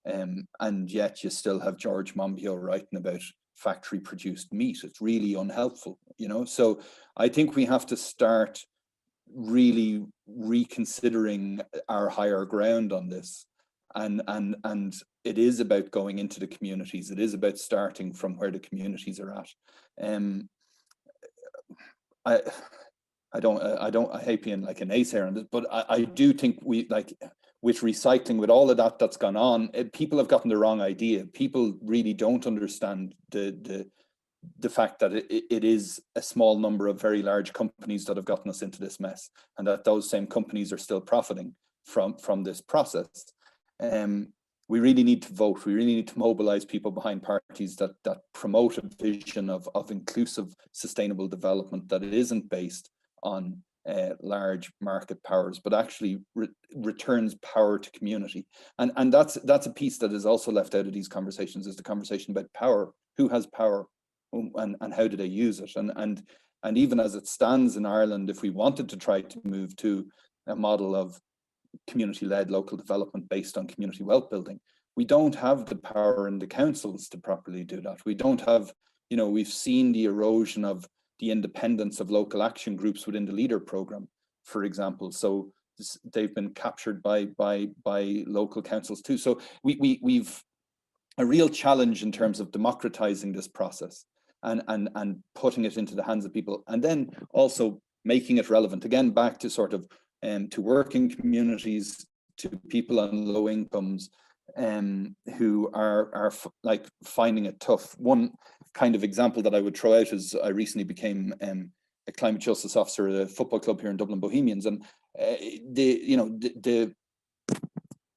And yet you still have George Monbiot writing about factory produced meat. It's really unhelpful, So I think we have to start really reconsidering our higher ground on this. And it is about going into the communities. It is about starting from where the communities are at. I hate being like a naysayer on this, but I do think we, like, with recycling, with all of that's gone on, people have gotten the wrong idea. People really don't understand the fact that it is a small number of very large companies that have gotten us into this mess, and that those same companies are still profiting from this process. We really need to vote. We really need to mobilize people behind parties that promote a vision of inclusive, sustainable development that isn't based on large market powers, but actually returns power to community. And that's a piece that is also left out of these conversations, is the conversation about power. Who has power, and how do they use it? And even as it stands in Ireland, if we wanted to try to move to a model of community-led local development based on community wealth building, we don't have the power in the councils to properly do that. We don't have, we've seen the erosion of the independence of local action groups within the LEADER program, for example. So they've been captured by local councils too. So we've a real challenge in terms of democratizing this process and putting it into the hands of people, and then also making it relevant, again, back to sort of to working communities, to people on low incomes, who are like finding it tough. One kind of example that I would throw out is I recently became a climate justice officer at a football club here in Dublin, Bohemians, and the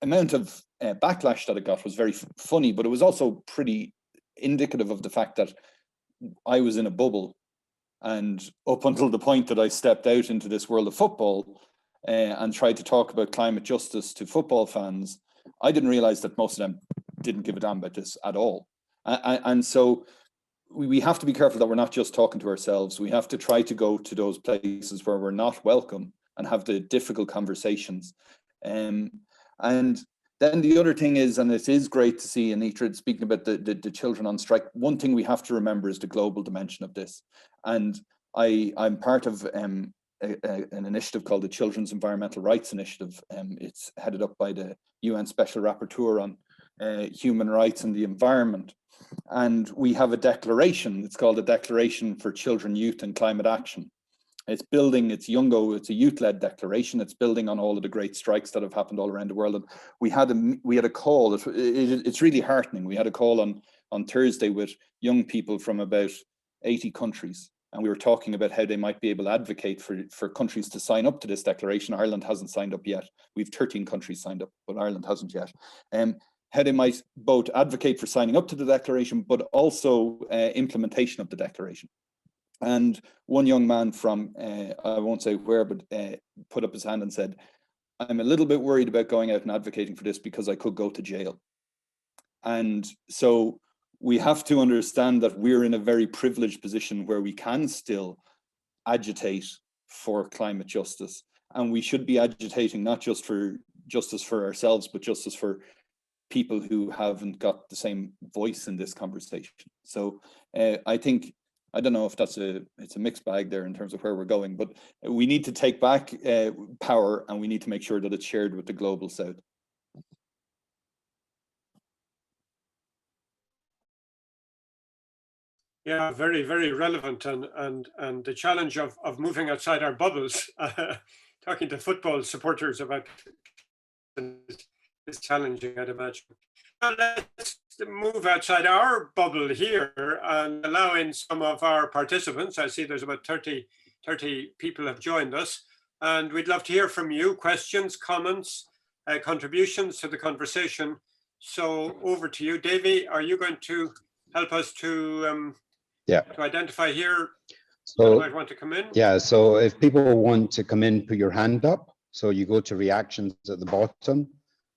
amount of backlash that it got was very funny, but it was also pretty indicative of the fact that I was in a bubble, and up until the point that I stepped out into this world of football and tried to talk about climate justice to football fans, I didn't realize that most of them didn't give a damn about this at all. And so we have to be careful that we're not just talking to ourselves. We have to try to go to those places where we're not welcome and have the difficult conversations. And then the other thing is, and it is great to see Anitra speaking about the children on strike. One thing we have to remember is the global dimension of this. And I'm part of an initiative called the Children's Environmental Rights Initiative. It's headed up by the UN Special Rapporteur on Human Rights and the Environment. And we have a declaration. It's called the Declaration for Children, Youth and Climate Action. It's building, it's a youth-led declaration. It's building on all of the great strikes that have happened all around the world. And we had a call. It's really heartening. We had a call on Thursday with young people from about 80 countries. And we were talking about how they might be able to advocate for countries to sign up to this declaration. Ireland hasn't signed up yet. We've 13 countries signed up, but Ireland hasn't yet. How they might both advocate for signing up to the declaration, but also implementation of the declaration. And one young man from, I won't say where, but put up his hand and said, I'm a little bit worried about going out and advocating for this because I could go to jail. And so we have to understand that we're in a very privileged position where we can still agitate for climate justice. And we should be agitating not just for justice for ourselves, but justice for people who haven't got the same voice in this conversation. So I think I don't know if it's a mixed bag there in terms of where we're going, but we need to take back power, and we need to make sure that it's shared with the global south. Yeah, very, very relevant, and the challenge of moving outside our bubbles. Talking to football supporters about is challenging, I'd imagine. Well, let's move outside our bubble here and allow in some of our participants. I see there's about 30 people have joined us, and we'd love to hear from you. Questions, comments, contributions to the conversation. So over to you, Davy. Are you going to help us to identify here who might want to come in? Yeah, so if people want to come in, put your hand up. So you go to reactions at the bottom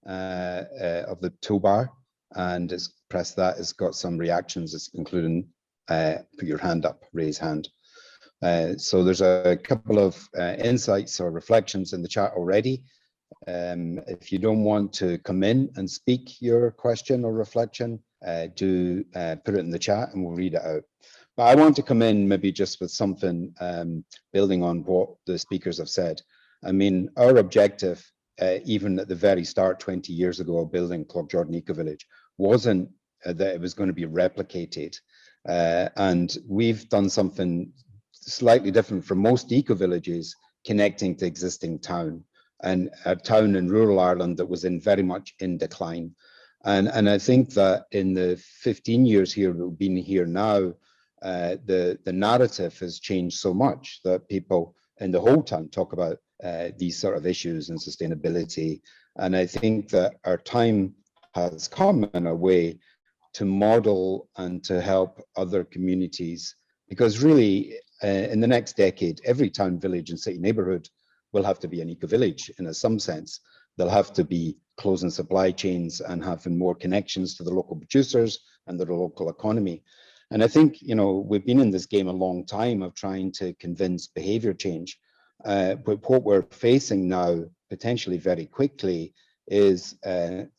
of the toolbar, and press that. It's got some reactions, it's including put your hand up, raise hand. So there's a couple of insights or reflections in the chat already. If you don't want to come in and speak your question or reflection, do put it in the chat and we'll read it out. But I want to come in maybe just with something building on what the speakers have said. I mean, our objective, even at the very start 20 years ago of building Cloughjordan Ecovillage, wasn't that it was going to be replicated. And we've done something slightly different from most ecovillages, connecting to existing town, and a town in rural Ireland that was very much in decline. And I think that in the 15 years here we've been here now, the narrative has changed so much that people in the whole town talk about these sort of issues and sustainability. And I think that our time has come in a way to model and to help other communities, because really in the next decade, every town, village and city neighborhood will have to be an eco-village in some sense. They'll have to be closing supply chains and having more connections to the local producers and the local economy. And I think, you know, we've been in this game a long time of trying to convince behavior change. But what we're facing now, potentially very quickly, is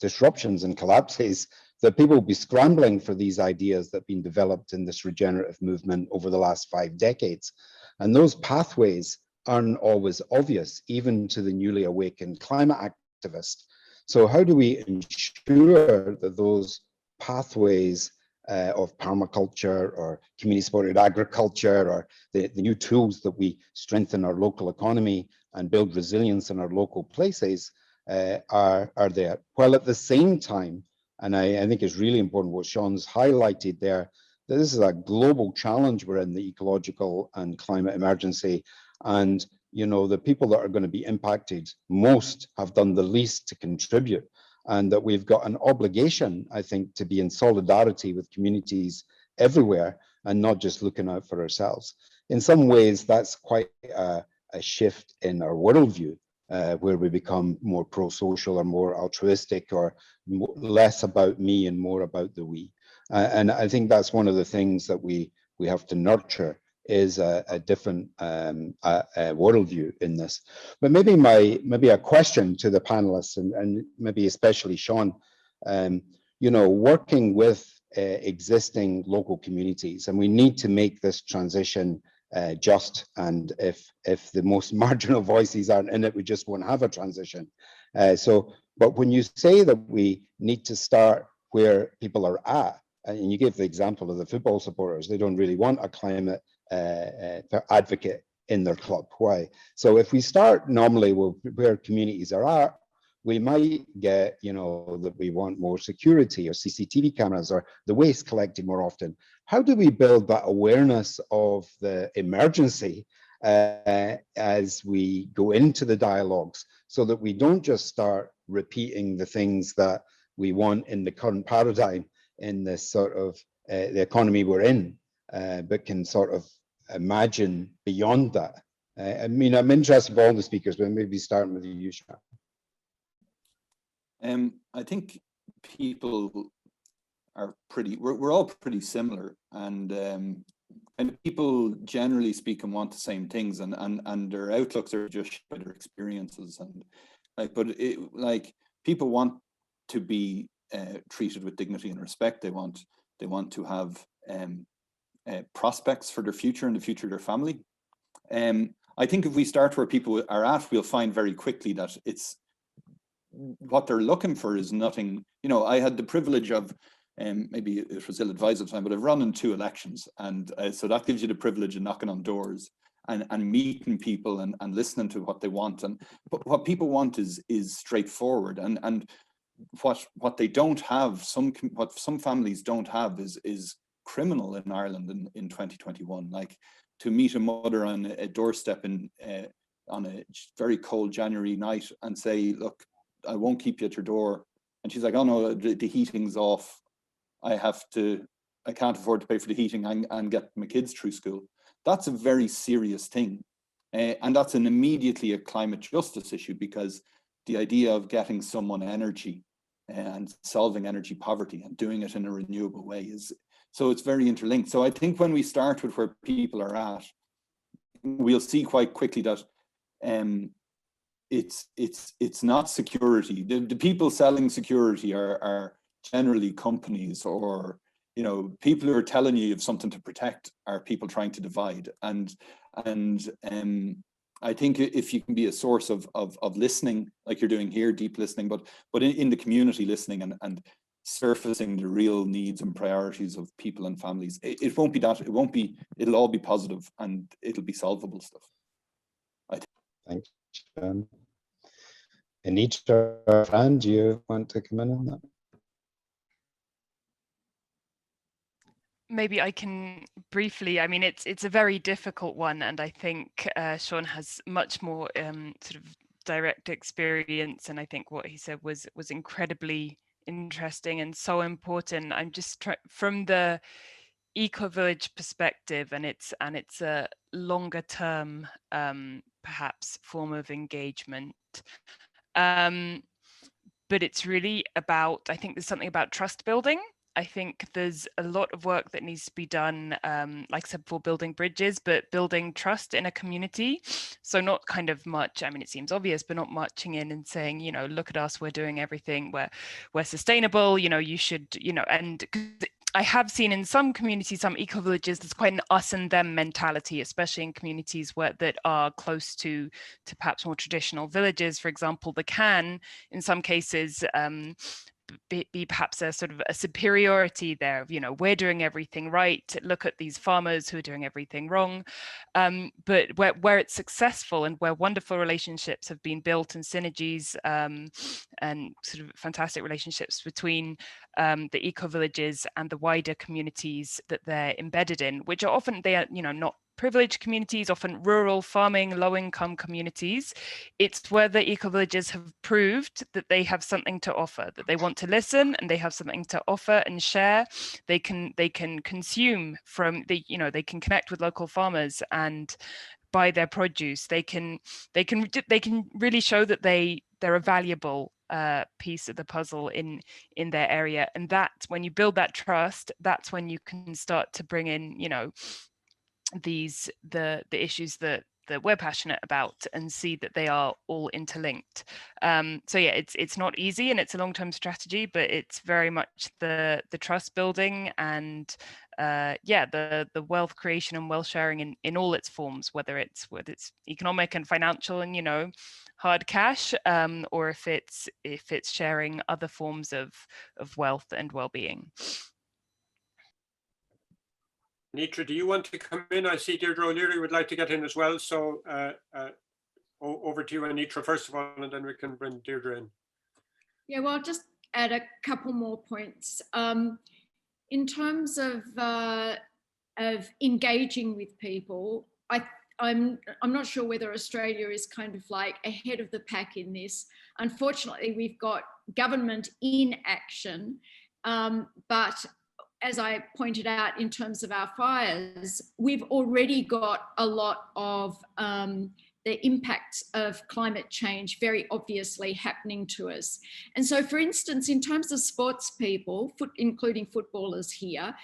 disruptions and collapses that people will be scrambling for these ideas that have been developed in this regenerative movement over the last 5 decades. And those pathways aren't always obvious, even to the newly awakened climate activist. So how do we ensure that those pathways of permaculture or community-supported agriculture, or the new tools that we strengthen our local economy and build resilience in our local places are there? While at the same time, and I think it's really important what Sean's highlighted there, that this is a global challenge we're in, the ecological and climate emergency. And you know, the people that are going to be impacted most have done the least to contribute, and that we've got an obligation, I think, to be in solidarity with communities everywhere and not just looking out for ourselves. In some ways, that's quite a shift in our worldview, where we become more pro-social or more altruistic, or less about me and more about the we. And I think that's one of the things that we have to nurture, is a different worldview in this. But maybe a question to the panelists, and maybe especially Sean, you know, working with existing local communities, and we need to make this transition just, and if the most marginal voices aren't in it, we just won't have a transition. But when you say that we need to start where people are at, and you gave the example of the football supporters, they don't really want a climate advocate in their club. Why? So if we start normally where communities are at, we might get, you know, that we want more security or CCTV cameras or the waste collected more often. How do we build that awareness of the emergency as we go into the dialogues, so that we don't just start repeating the things that we want in the current paradigm in this sort of the economy we're in, but can sort of imagine beyond that? I mean, I'm interested in all the speakers, but maybe starting with you, Sean. I think people are we're all pretty similar, and people generally speaking want the same things, and their outlooks are just their experiences, and like people want to be treated with dignity and respect. They want to have prospects for their future and the future of their family. I think if we start where people are at, we'll find very quickly that it's what they're looking for is nothing. You know, I had the privilege of, maybe it was ill-advised at the time, but I've run in 2 elections, and so that gives you the privilege of knocking on doors and meeting people and listening to what they want. And but what people want is straightforward, and what they don't have, what some families don't have is criminal in Ireland in 2021. Like, to meet a mother on a doorstep on a very cold January night and say, look, I won't keep you at your door. And she's like, oh no, the heating's off. I can't afford to pay for the heating and get my kids through school. That's a very serious thing. And that's immediately a climate justice issue, because the idea of getting someone energy and solving energy poverty and doing it in a renewable way so it's very interlinked. So I think when we start with where people are at, we'll see quite quickly that it's not security. The people selling security are generally companies, or, you know, people who are telling you have something to protect are people trying to divide. And I think if you can be a source of listening, like you're doing here, deep listening, but in the community listening and surfacing the real needs and priorities of people and families, it won't be that, it'll all be positive and it'll be solvable stuff. Thanks, Sean. Anitra, Fran, do you want to come in on that? Maybe I can briefly. I mean, it's a very difficult one, and I think Sean has much more sort of direct experience, and I think what he said was incredibly interesting and so important. I'm just from the eco-village perspective, and it's a longer term perhaps form of engagement, but it's really about, I think there's something about trust building. I think there's a lot of work that needs to be done, like I said before, building bridges, but building trust in a community. So not kind of much, I mean, it seems obvious, but not marching in and saying, you know, look at us, we're doing everything, we're sustainable, you know, you should, you know, and I have seen in some communities, some eco-villages, there's quite an us and them mentality, especially in communities that are close to perhaps more traditional villages. For example, the can, in some cases, be perhaps a sort of a superiority there of, you know, we're doing everything right, look at these farmers who are doing everything wrong. But where it's successful and where wonderful relationships have been built and synergies and sort of fantastic relationships between the eco-villages and the wider communities that they're embedded in, which are often, they are, you know, not privileged communities, often rural, farming, low-income communities. It's where the eco-villages have proved that they have something to offer, that they want to listen and they have something to offer and share. They can consume from the, you know, they can connect with local farmers and buy their produce. They can really show that they're a valuable piece of the puzzle in their area. And that, when you build that trust, that's when you can start to bring in, you know, the issues that we're passionate about and see that they are all interlinked. So yeah, it's not easy and it's a long-term strategy, but it's very much the trust building and yeah, the wealth creation and wealth sharing in all its forms, whether it's economic and financial and, you know, hard cash, or if it's sharing other forms of wealth and well-being. Anitra, do you want to come in? I see Deirdre O'Leary would like to get in as well. So over to you, Anitra, first of all, and then we can bring Deirdre in. Yeah, well, I'll just add a couple more points. In terms of engaging with people, I'm not sure whether Australia is kind of like ahead of the pack in this. Unfortunately, we've got government inaction, but as I pointed out, in terms of our fires, we've already got a lot of the impacts of climate change very obviously happening to us. And so, for instance, in terms of sports people, including footballers here,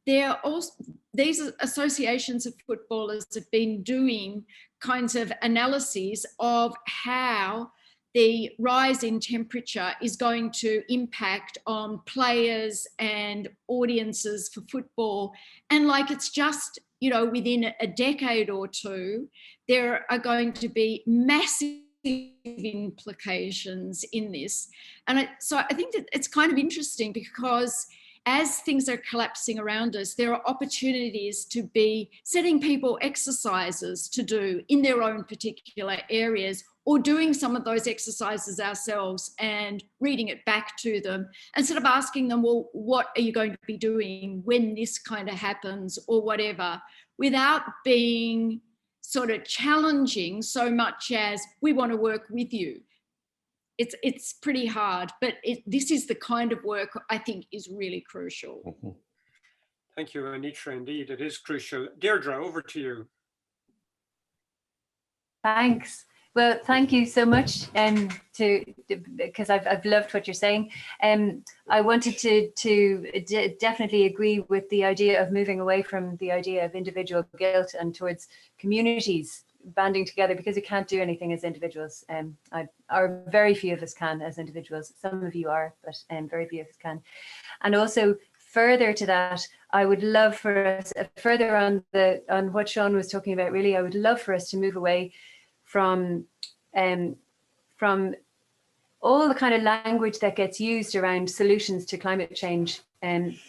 these associations of footballers have been doing kinds of analyses of how the rise in temperature is going to impact on players and audiences for football. And like, it's just, you know, within a decade or two, there are going to be massive implications in this. And so I think that it's kind of interesting, because as things are collapsing around us, there are opportunities to be setting people exercises to do in their own particular areas, or doing some of those exercises ourselves and reading it back to them, instead of asking them, well, what are you going to be doing when this kind of happens, or whatever, without being sort of challenging so much as, we want to work with you. It's pretty hard, but this is the kind of work I think is really crucial. Mm-hmm. Thank you, Anitra. Indeed, it is crucial. Deirdre, over to you. Thanks. Well, thank you so much, because I've loved what you're saying. I wanted to definitely agree with the idea of moving away from the idea of individual guilt and towards communities banding together, because we can't do anything as individuals. Or very few of us can as individuals. Some of you are, but very few of us can. And also, further to that, I would love for us, further on what Sean was talking about, really, I would love for us to move away from all the kind of language that gets used around solutions to climate change, and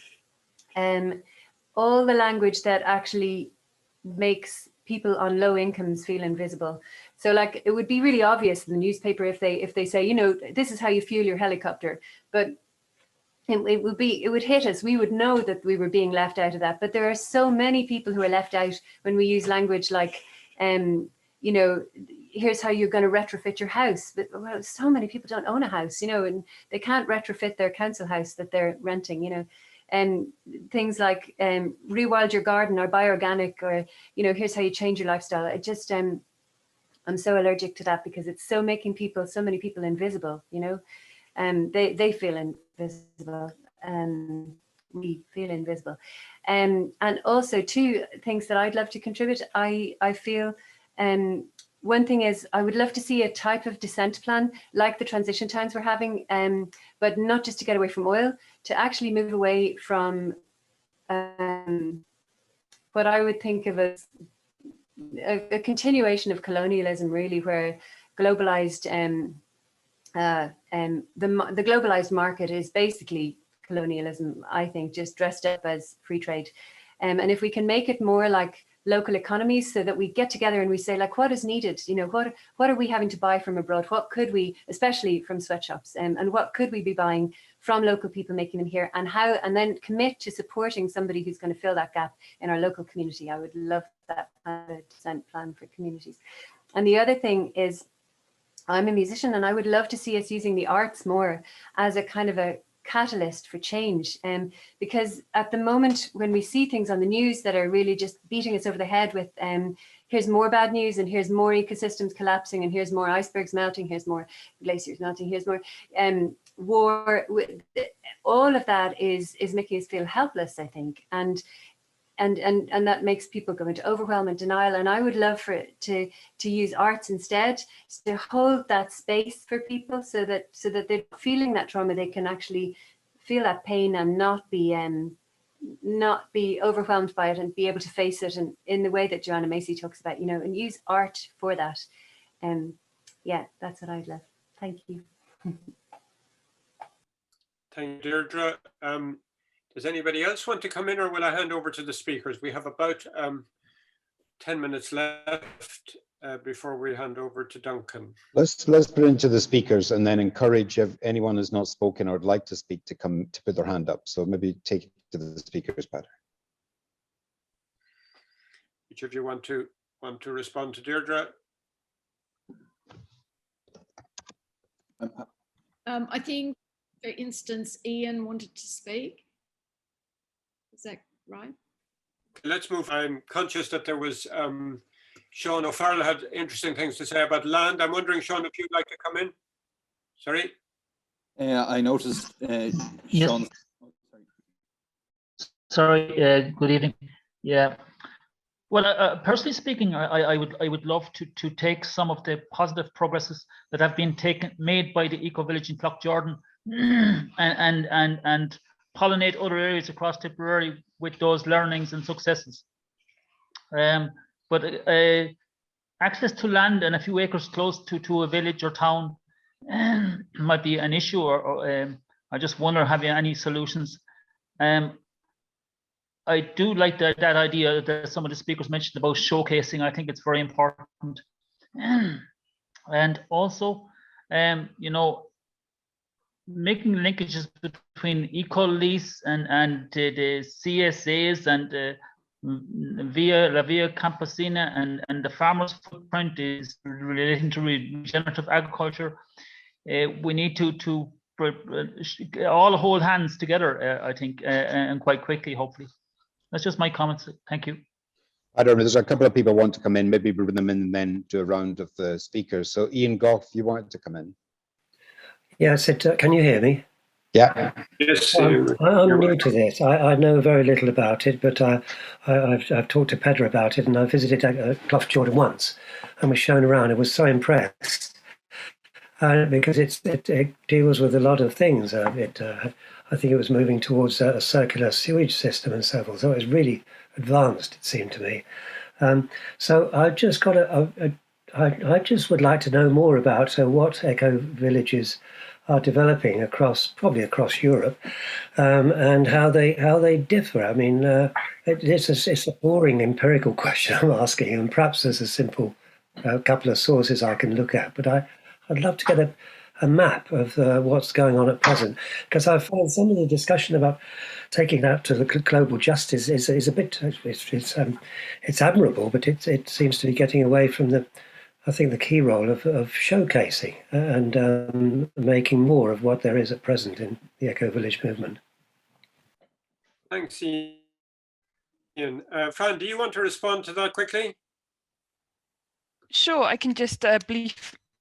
all the language that actually makes people on low incomes feel invisible. So like, it would be really obvious in the newspaper if they say, you know, this is how you fuel your helicopter, but it would hit us. We would know that we were being left out of that. But there are so many people who are left out when we use language like, you know, here's how you're going to retrofit your house. But well, so many people don't own a house, you know, and they can't retrofit their council house that they're renting, you know. And things like rewild your garden, or buy organic, or, you know, here's how you change your lifestyle. It just, I'm so allergic to that, because it's so making people, so many people invisible, you know. They feel invisible, we feel invisible. And also, two things that I'd love to contribute. I feel, one thing is, I would love to see a type of descent plan like the transition towns we're having, but not just to get away from oil, to actually move away from what I would think of as a continuation of colonialism, really, where globalized, the globalized market is basically colonialism, I think, just dressed up as free trade. And if we can make it more like local economies, so that we get together and we say, like, what is needed, you know, what are we having to buy from abroad, what could we, especially from sweatshops, and what could we be buying from local people making them here, and how, and then commit to supporting somebody who's going to fill that gap in our local community. I would love that kind of descent plan for communities. And the other thing is, I'm a musician, and I would love to see us using the arts more as a kind of a catalyst for change, because at the moment, when we see things on the news that are really just beating us over the head with here's more bad news, and here's more ecosystems collapsing, and here's more icebergs melting, here's more glaciers melting, here's more war, all of that is making us feel helpless, I think, and that makes people go into overwhelm and denial. And I would love for it to use arts instead, to hold that space for people, so that they're feeling that trauma, they can actually feel that pain and not be overwhelmed by it, and be able to face it in the way that Joanna Macy talks about, you know, and use art for that. Yeah, that's what I'd love. Thank you. Thank you, Deirdre. Does anybody else want to come in, or will I hand over to the speakers? We have about 10 minutes left before we hand over to Duncan. Let's put into the speakers, and then encourage if anyone has not spoken or would like to speak to come to put their hand up. So maybe take it to the speakers better. Which of you want to respond to Deirdre? I think, for instance, Ian wanted to speak. Is that right? Let's move. I'm conscious that there was Sean O'Farrell had interesting things to say about land. I'm wondering, Sean, if you'd like to come in. Sorry. I noticed yes. Sean. Sorry, good evening. Yeah. Well, personally speaking, I would love to take some of the positive progresses that have been made by the Ecovillage in Cloughjordan and pollinate other areas across Tipperary with those learnings and successes. But access to land and a few acres close to a village or town might be an issue, or I just wonder, have you any solutions? I do like that idea that some of the speakers mentioned about showcasing. I think it's very important. And also, you know, making linkages between eco-lease and the CSAs and La Via Campesina and the farmer's footprint is relating to regenerative agriculture. We need to all hold hands together, I think, and quite quickly, hopefully. That's just my comments. Thank you. I don't know. There's a couple of people want to come in. Maybe bring them in and then do a round of the speakers. So Ian Goff, you wanted to come in. Yeah, I said, can you hear me? Yeah. Yes. I'm new to this. I know very little about it, but I've talked to Pedro about it, and I visited Cloughjordan once and was shown around. I was so impressed because it deals with a lot of things. I think it was moving towards a circular sewage system and so forth. So it was really advanced, it seemed to me. So I've just got I just would like to know more about what eco-villages are developing probably across Europe, and how they differ. I mean, it's a boring empirical question I'm asking, and perhaps there's a simple couple of sources I can look at. But I'd love to get a map of what's going on at present, because I find some of the discussion about taking that to the global justice is a bit it's admirable, but it seems to be getting away from the key role of showcasing and making more of what there is at present in the eco-village movement. Thanks, Ian. Fran, do you want to respond to that quickly? Sure, I can just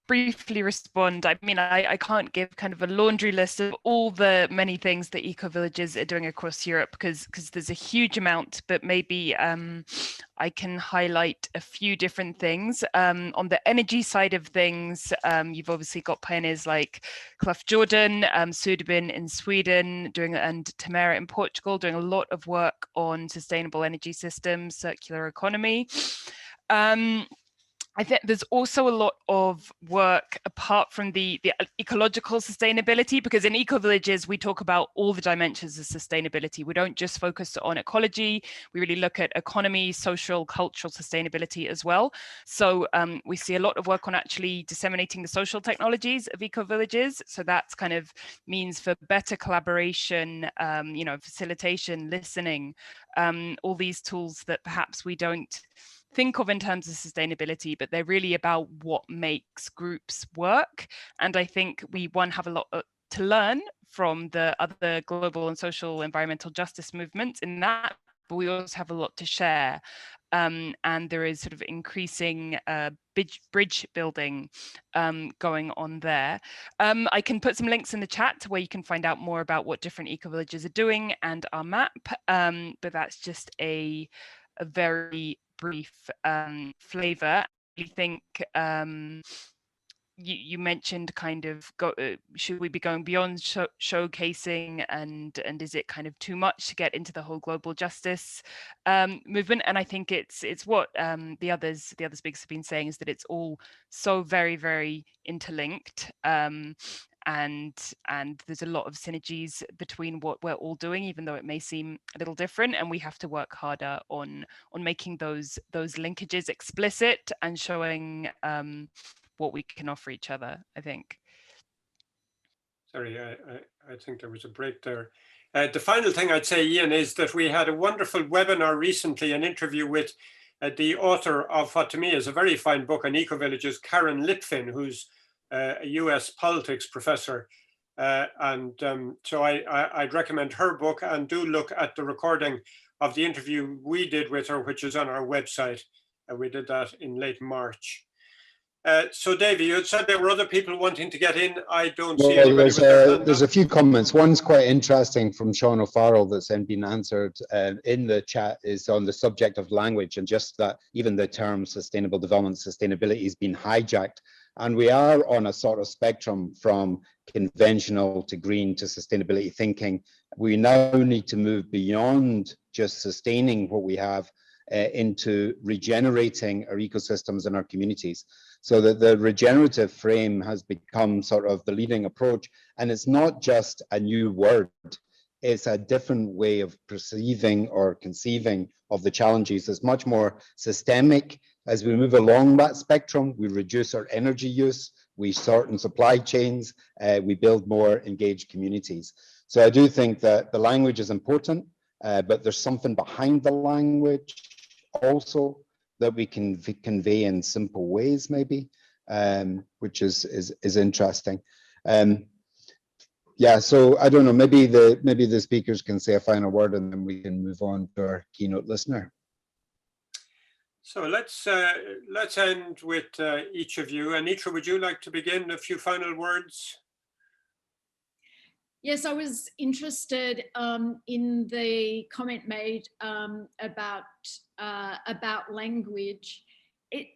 briefly respond. I mean, I can't give kind of a laundry list of all the many things that eco-villages are doing across Europe because there's a huge amount, but maybe I can highlight a few different things. On the energy side of things, you've obviously got pioneers like Cloughjordan, Sudebyn in Sweden, and Tamara in Portugal, doing a lot of work on sustainable energy systems, circular economy. I think there's also a lot of work apart from the ecological sustainability, because in eco-villages, we talk about all the dimensions of sustainability. We don't just focus on ecology, we really look at economy, social, cultural sustainability as well. So we see a lot of work on actually disseminating the social technologies of eco-villages. So that's kind of means for better collaboration, you know, facilitation, listening, all these tools that perhaps we don't think of in terms of sustainability, but they're really about what makes groups work. And I think we have a lot to learn from the other global and social environmental justice movements in that, but we also have a lot to share. And there is sort of increasing bridge building going on there. I can put some links in the chat to where you can find out more about what different eco-villages are doing and our map, but that's just a very brief flavor. I think you mentioned kind of should we be going beyond showcasing and is it kind of too much to get into the whole global justice movement? And I think it's what the other speakers have been saying is that it's all so very, very interlinked. And there's a lot of synergies between what we're all doing, even though it may seem a little different, and we have to work harder on making those linkages explicit and showing what we can offer each other, I think. Sorry, I think there was a break there. The final thing I'd say, Ian, is that we had a wonderful webinar recently, an interview with the author of what to me is a very fine book on eco-villages, Karen Litfin, who's a US politics professor. So I'd recommend her book, and do look at the recording of the interview we did with her, which is on our website. We did that in late March. So Davy, you had said there were other people wanting to get in. I don't see Well, anybody with their hand there's up. a few comments. One's quite interesting from Sean O'Farrell that's been answered in the chat, is on the subject of language, and just that even the term sustainable development, sustainability has been hijacked. And we are on a sort of spectrum from conventional to green to sustainability thinking. We now need to move beyond just sustaining what we have into regenerating our ecosystems and our communities. So that the regenerative frame has become sort of the leading approach. And it's not just a new word, it's a different way of perceiving or conceiving of the challenges. It's much more systemic. As we move along that spectrum, we reduce our energy use, we shorten supply chains, we build more engaged communities. So I do think that the language is important, but there's something behind the language also that we can convey in simple ways, maybe, which is interesting. Yeah, so I don't know. Maybe the speakers can say a final word, and then we can move on to our keynote listener. So let's end with each of you. Anitra, would you like to begin? A few final words. Yes, I was interested in the comment made about language.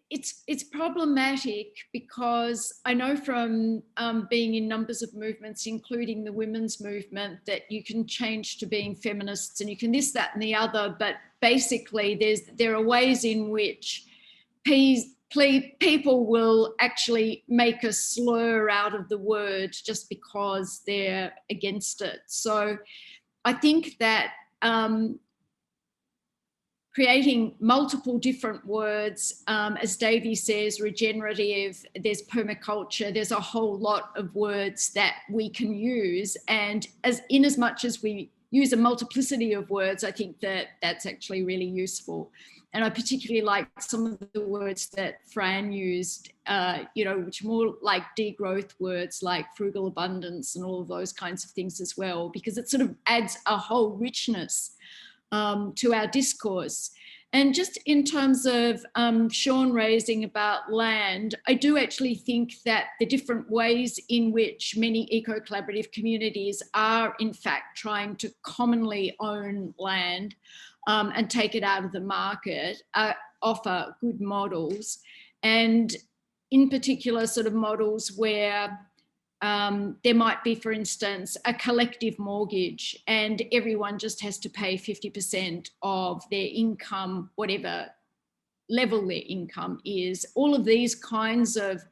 It's problematic because I know from being in numbers of movements, including the women's movement, that you can change to being feminists and you can this, that, and the other. But basically, there are ways in which people will actually make a slur out of the word just because they're against it. So I think that creating multiple different words, as Davey says, regenerative, there's permaculture, there's a whole lot of words that we can use. And in as much as we use a multiplicity of words, I think that that's actually really useful. And I particularly like some of the words that Fran used, which are more like degrowth words like frugal abundance and all of those kinds of things as well, because it sort of adds a whole richness to our discourse. And just in terms of Sean raising about land, I do actually think that the different ways in which many eco-collaborative communities are in fact trying to commonly own land and take it out of the market offer good models. And in particular sort of models where there might be, for instance, a collective mortgage and everyone just has to pay 50% of their income, whatever level their income is. All of these kinds of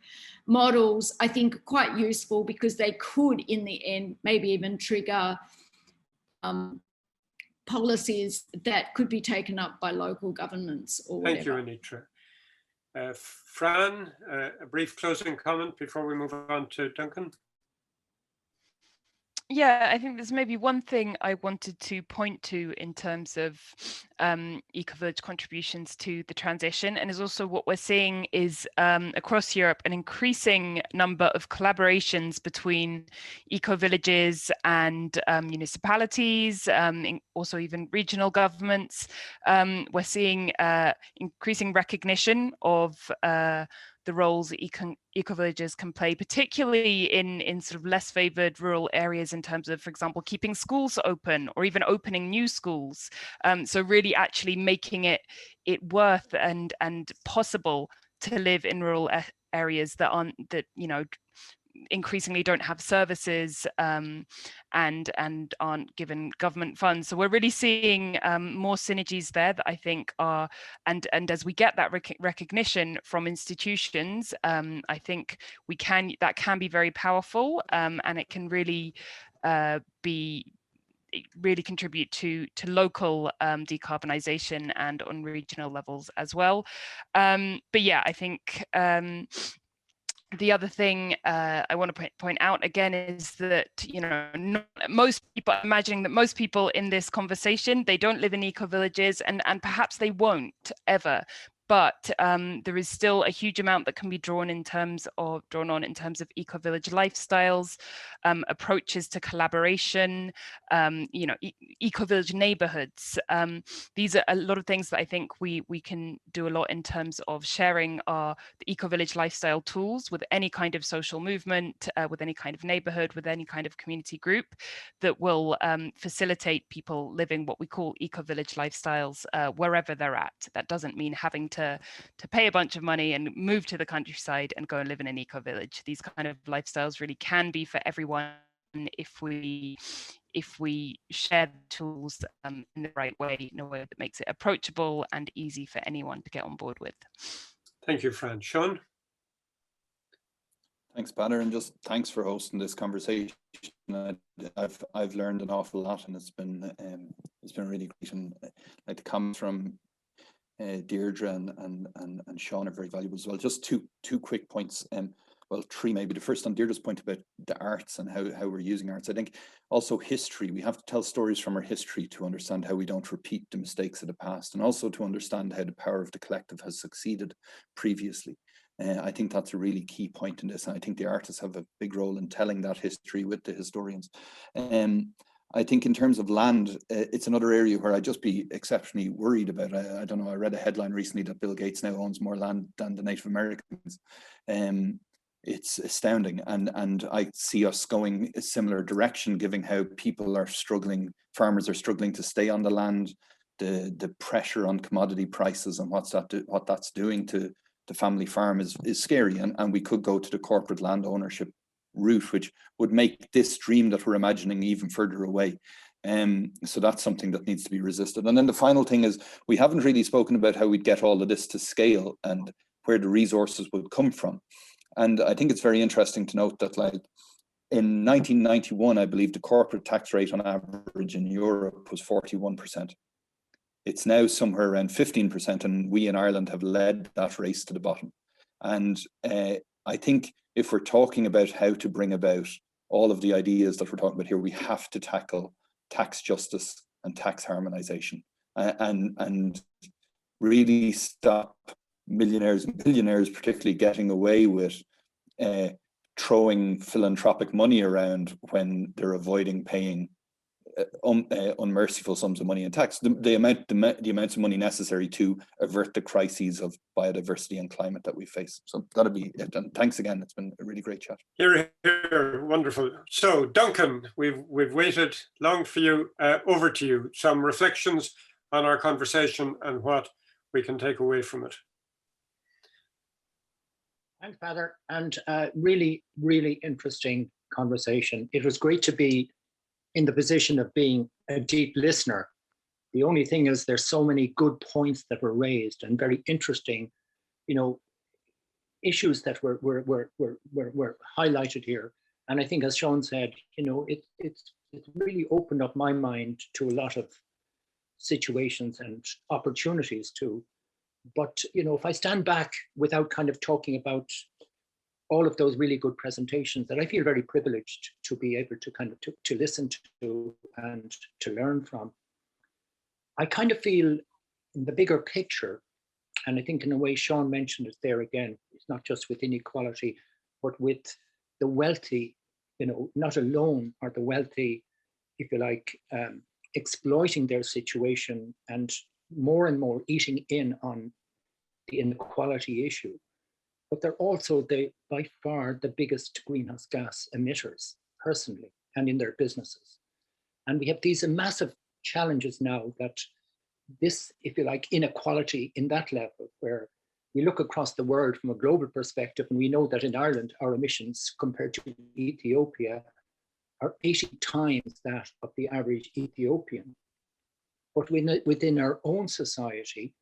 models I think are quite useful because they could in the end maybe even trigger policies that could be taken up by local governments or whatever. Thank you, Anitra. Fran, a brief closing comment before we move on to Duncan. Yeah, I think there's maybe one thing I wanted to point to in terms of Ecovillage contributions to the transition, and is also what we're seeing is across Europe an increasing number of collaborations between ecovillages and municipalities, also even regional governments. We're seeing increasing recognition of the roles that ecovillages can play, particularly in sort of less favoured rural areas in terms of, for example, keeping schools open or even opening new schools. So really actually making it worth and possible to live in rural areas that increasingly don't have services and aren't given government funds. So we're really seeing more synergies there that I think are, and as we get that recognition from institutions, I think that can be very powerful, and it can really contribute to local decarbonisation and on regional levels as well. But yeah, I think the other thing I want to point out again is that, most people, imagining that most people in this conversation, they don't live in ecovillages and perhaps they won't ever. but there is still a huge amount that can be drawn on in terms of eco-village lifestyles, approaches to collaboration, eco-village neighborhoods. These are a lot of things that I think we can do a lot in terms of sharing the eco-village lifestyle tools with any kind of social movement, with any kind of neighborhood, with any kind of community group that will facilitate people living what we call eco-village lifestyles wherever they're at. That doesn't mean having to pay a bunch of money and move to the countryside and go and live in an eco-village. These kind of lifestyles really can be for everyone if we share the tools in the right way, in a way that makes it approachable and easy for anyone to get on board with. Thank you, Fran. Sean? Thanks, Banner, and just thanks for hosting this conversation. I've learned an awful lot, and it's been really great. And like the comments from Deirdre and Sean are very valuable as well. Just two quick points. Well, three maybe. The first on Deirdre's point about the arts and how we're using arts. I think also history. We have to tell stories from our history to understand how we don't repeat the mistakes of the past, and also to understand how the power of the collective has succeeded previously. I think that's a really key point in this, and I think the artists have a big role in telling that history with the historians. I think in terms of land, it's another area where I'd just be exceptionally worried about. I don't know, I read a headline recently that Bill Gates now owns more land than the Native Americans. It's astounding, and I see us going a similar direction, given how people are struggling, farmers are struggling to stay on the land, the pressure on commodity prices and what that's doing to the family farm is scary, and we could go to the corporate land ownership route, which would make this dream that we're imagining even further away. So that's something that needs to be resisted. And then the final thing is, we haven't really spoken about how we'd get all of this to scale and where the resources would come from. And I think it's very interesting to note that, like, in 1991, I believe the corporate tax rate on average in Europe was 41%. It's now somewhere around 15%, and we in Ireland have led that race to the bottom. And I think if we're talking about how to bring about all of the ideas that we're talking about here, we have to tackle tax justice and tax harmonization, and really stop millionaires and billionaires particularly getting away with throwing philanthropic money around when they're avoiding paying unmerciful sums of money in tax, the amounts of money necessary to avert the crises of biodiversity and climate that we face. So that'll be it. And thanks again. It's been a really great chat. Here, wonderful. So Duncan, we've waited long for you. Over to you. Some reflections on our conversation and what we can take away from it. Thanks, Father, and really, really interesting conversation. It was great to be in the position of being a deep listener. The only thing is there's so many good points that were raised and very interesting, issues that were highlighted here. And I think, as Sean said, it's really opened up my mind to a lot of situations and opportunities too. But if I stand back without kind of talking about all of those really good presentations that I feel very privileged to be able to kind of to listen to and to learn from, I kind of feel in the bigger picture, and I think in a way Sean mentioned it there again, it's not just with inequality, but with the wealthy, not alone are the wealthy, if you like, exploiting their situation and more eating in on the inequality issue. But they're also by far the biggest greenhouse gas emitters personally and in their businesses. And we have these massive challenges now that this, if you like, inequality in that level, where we look across the world from a global perspective, and we know that in Ireland, our emissions compared to Ethiopia are 80 times that of the average Ethiopian. But within our own society,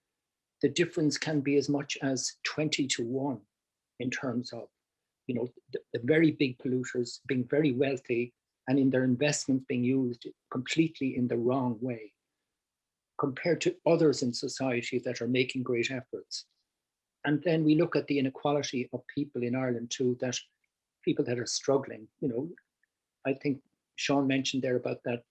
the difference can be as much as 20 to 1 in terms of, the very big polluters being very wealthy and in their investments being used completely in the wrong way, compared to others in society that are making great efforts. And then we look at the inequality of people in Ireland too, that people that are struggling. I think Sean mentioned there about that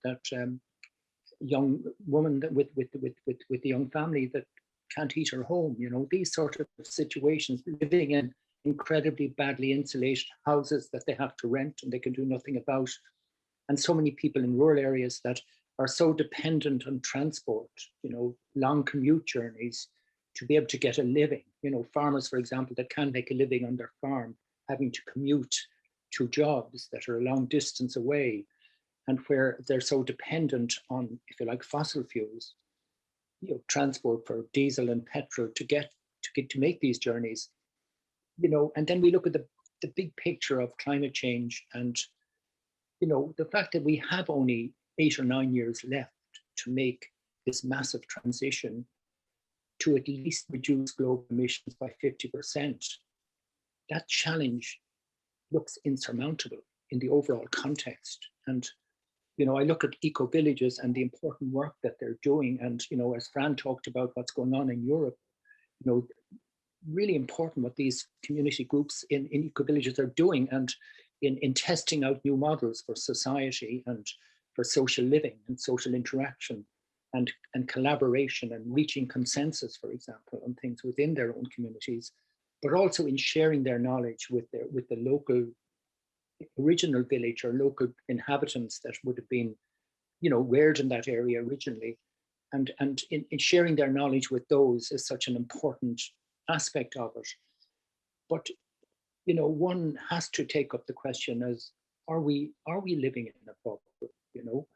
young woman that with the young family that can't heat her home, you know, these sort of situations, living in incredibly badly insulated houses that they have to rent and they can do nothing about. And so many people in rural areas that are so dependent on transport, you know, long commute journeys to be able to get a living. You know, farmers, for example, that can make a living on their farm, having to commute to jobs that are a long distance away, and where they're so dependent on, if you like, fossil fuels, you know, transport for diesel and petrol to make these journeys, you know. And then we look at the big picture of climate change, and you know, the fact that we have only 8 or 9 years left to make this massive transition to at least reduce global emissions by 50%. That challenge looks insurmountable in the overall context. And you know, I look at eco-villages and the important work that they're doing. And, you know, as Fran talked about what's going on in Europe, you know, really important what these community groups in eco-villages are doing, and in testing out new models for society and for social living and social interaction and collaboration and reaching consensus, for example, on things within their own communities, but also in sharing their knowledge with the local original village or local inhabitants that would have been, you know, reared in that area originally, and in sharing their knowledge with those is such an important aspect of it. But you know, one has to take up the question as, are we living in a bubble, you know?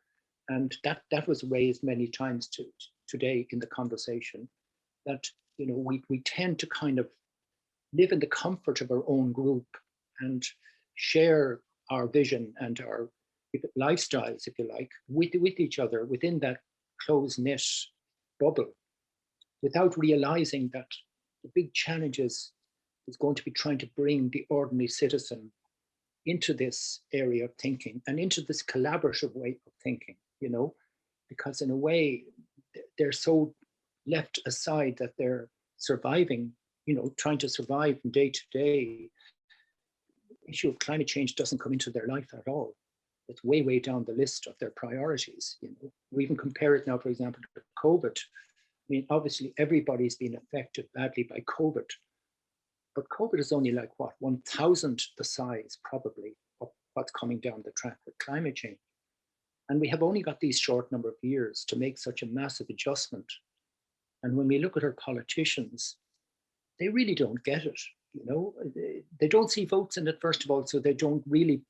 And that was raised many times today in the conversation, that you know, we tend to kind of live in the comfort of our own group and share our vision and our lifestyles, if you like, with each other within that close-knit bubble, without realizing that the big challenges is going to be trying to bring the ordinary citizen into this area of thinking and into this collaborative way of thinking, you know, because in a way they're so left aside that they're surviving, you know, trying to survive from day to day. The issue of climate change doesn't come into their life at all. It's way, way down the list of their priorities, you know. We even compare it now, for example, to COVID. I mean, obviously everybody's been affected badly by COVID, but COVID is only like what, 1,000th the size probably of what's coming down the track with climate change. And we have only got these short number of years to make such a massive adjustment. And when we look at our politicians, they really don't get it, you know. They don't see votes in it, first of all, so they don't really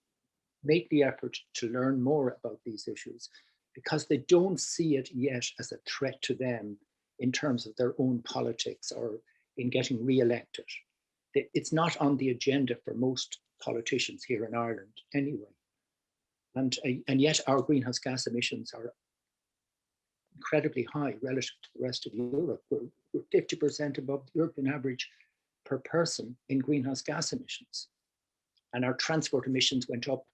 make the effort to learn more about these issues because they don't see it yet as a threat to them in terms of their own politics or in getting re-elected. It's not on the agenda for most politicians here in Ireland anyway. And yet our greenhouse gas emissions are incredibly high relative to the rest of Europe. We're 50% above the European average per person in greenhouse gas emissions. And our transport emissions went up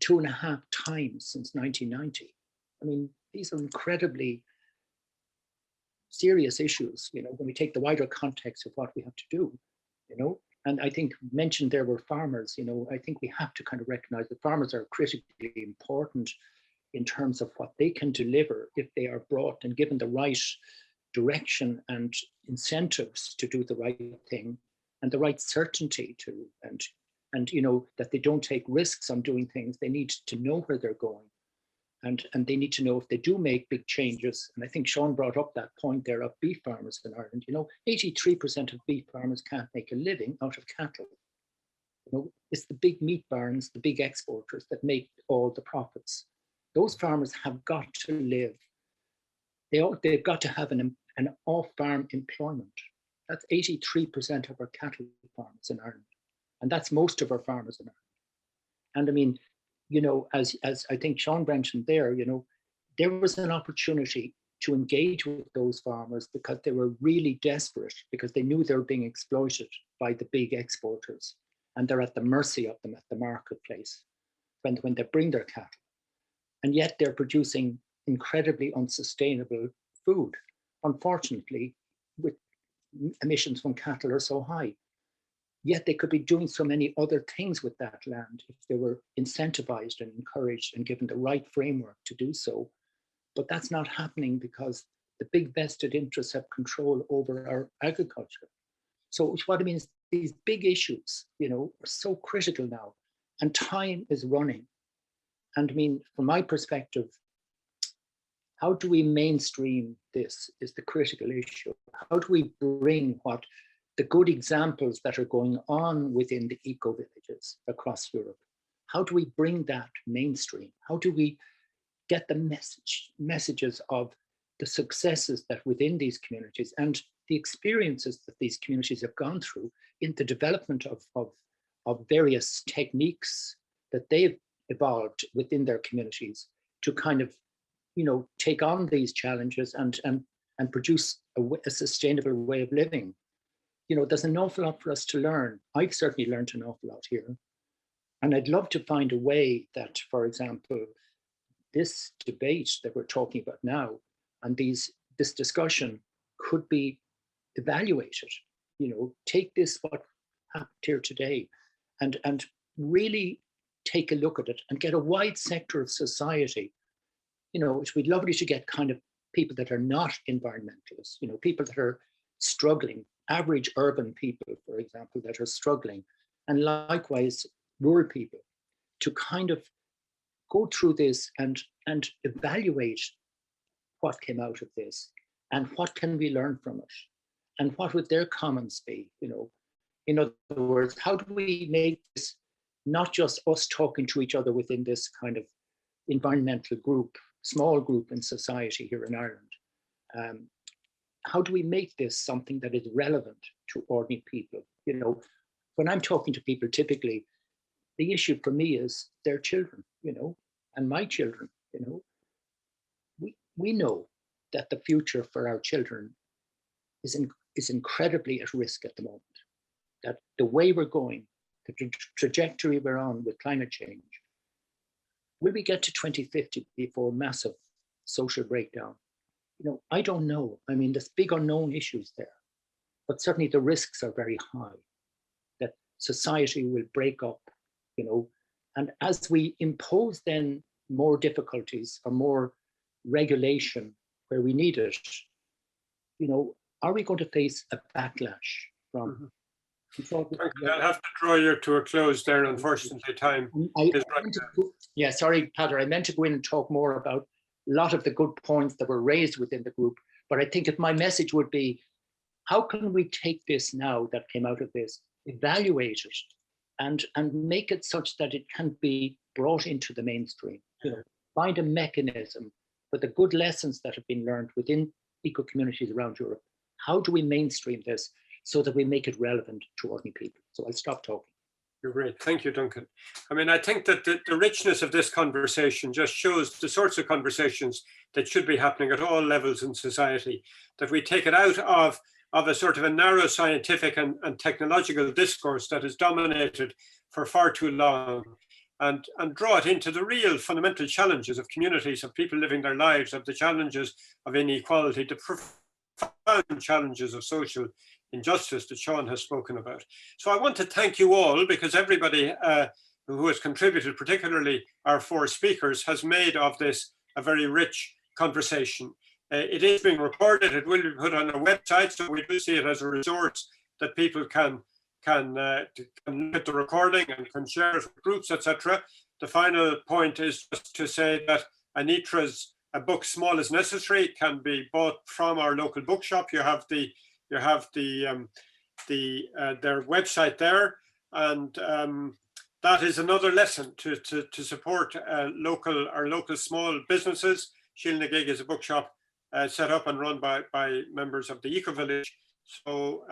2.5 times since 1990. I mean, these are incredibly serious issues, you know, when we take the wider context of what we have to do, you know. And I think mentioned there were farmers, you know, I think we have to kind of recognize that farmers are critically important in terms of what they can deliver if they are brought and given the right direction and incentives to do the right thing and the right certainty to, and you know, that they don't take risks on doing things. They need to know where they're going. And they need to know if they do make big changes. And I think Sean brought up that point there of beef farmers in Ireland. You know, 83% of beef farmers can't make a living out of cattle. You know, it's the big meat barns, the big exporters that make all the profits. Those farmers have got to live. They've got to have an off-farm employment. That's 83% of our cattle farmers in Ireland. And that's most of our farmers in Ireland. And I mean, you know, as I think Sean mentioned there, you know, there was an opportunity to engage with those farmers because they were really desperate, because they knew they were being exploited by the big exporters, and they're at the mercy of them at the marketplace when they bring their cattle. And yet they're producing incredibly unsustainable food. Unfortunately, with emissions from cattle are so high. Yet they could be doing so many other things with that land if they were incentivized and encouraged and given the right framework to do so. But that's not happening because the big vested interests have control over our agriculture. So what I mean is these big issues, you know, are so critical now, and time is running. And I mean, from my perspective, how do we mainstream this is the critical issue. How do we bring what the good examples that are going on within the eco-villages across Europe? How do we bring that mainstream? How do we get the messages of the successes that within these communities and the experiences that these communities have gone through in the development of various techniques that they've evolved within their communities to kind of, you know, take on these challenges and produce a sustainable way of living. You know, there's an awful lot for us to learn. I've certainly learned an awful lot here. And I'd love to find a way that, for example, this debate that we're talking about now and this discussion could be evaluated. You know, take this, what happened here today, and really take a look at it and get a wide sector of society. You know, it would be lovely to get kind of people that are not environmentalists, you know, people that are struggling, average urban people, for example, that are struggling, and likewise rural people, to kind of go through this and evaluate what came out of this and what can we learn from it and what would their comments be, you know. In other words, how do we make this not just us talking to each other within this kind of environmental group, small group in society here in Ireland? How do we make this something that is relevant to ordinary people? You know, when I'm talking to people, typically, the issue for me is their children, you know, and my children, you know. We know that the future for our children is incredibly at risk at the moment. That the way we're going, the trajectory we're on with climate change, will we get to 2050 before massive social breakdown? You know, I don't know. I mean, there's big unknown issues there, but certainly the risks are very high that society will break up, you know, and as we impose then more difficulties or more regulation where we need it, you know, are we going to face a backlash from? I'll have to draw you to a close there. Unfortunately, time is right. Yeah, sorry, Peter. I meant to go in and talk more about a lot of the good points that were raised within the group. But I think if my message would be, how can we take this now that came out of this, evaluate it, and make it such that it can be brought into the mainstream? You know, find a mechanism for the good lessons that have been learned within eco-communities around Europe. How do we mainstream this so that we make it relevant to ordinary people? So I'll stop talking. You're great. Thank you, Duncan. I mean, I think that the richness of this conversation just shows the sorts of conversations that should be happening at all levels in society, that we take it out of a sort of a narrow scientific and technological discourse that has dominated for far too long, and draw it into the real fundamental challenges of communities, of people living their lives, of the challenges of inequality, the profound challenges of social injustice that Sean has spoken about. So I want to thank you all, because everybody who has contributed, particularly our four speakers, has made of this a very rich conversation. It is being recorded, it will be put on our website, so we do see it as a resource that people can look at the recording and can share it with groups, etc. The final point is just to say that Anitra's A Book Small is Necessary can be bought from our local bookshop. You have their website there, and that is another lesson to support our local small businesses. Shilna Gig is a bookshop set up and run by members of the Ecovillage. So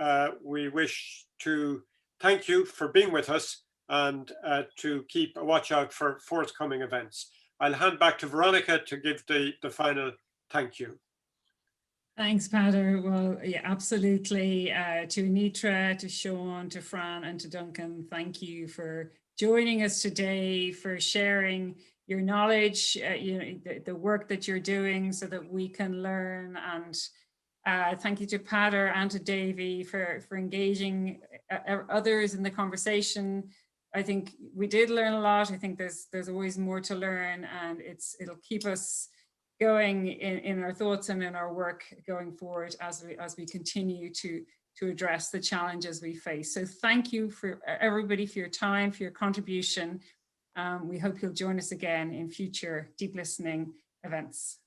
we wish to thank you for being with us, and to keep a watch out for forthcoming events. I'll hand back to Veronica to give the final thank you. Thanks, Peter. Well, yeah, absolutely. To Anitra, to Sean, to Fran, and to Duncan, thank you for joining us today, for sharing your knowledge, you know, the work that you're doing so that we can learn. And thank you to Peter and to Davy for engaging others in the conversation. I think we did learn a lot. I think there's always more to learn, and it'll keep us going in our thoughts and in our work going forward as we continue to address the challenges we face. So thank you for everybody for your time, for your contribution. We hope you'll join us again in future Deep Listening events.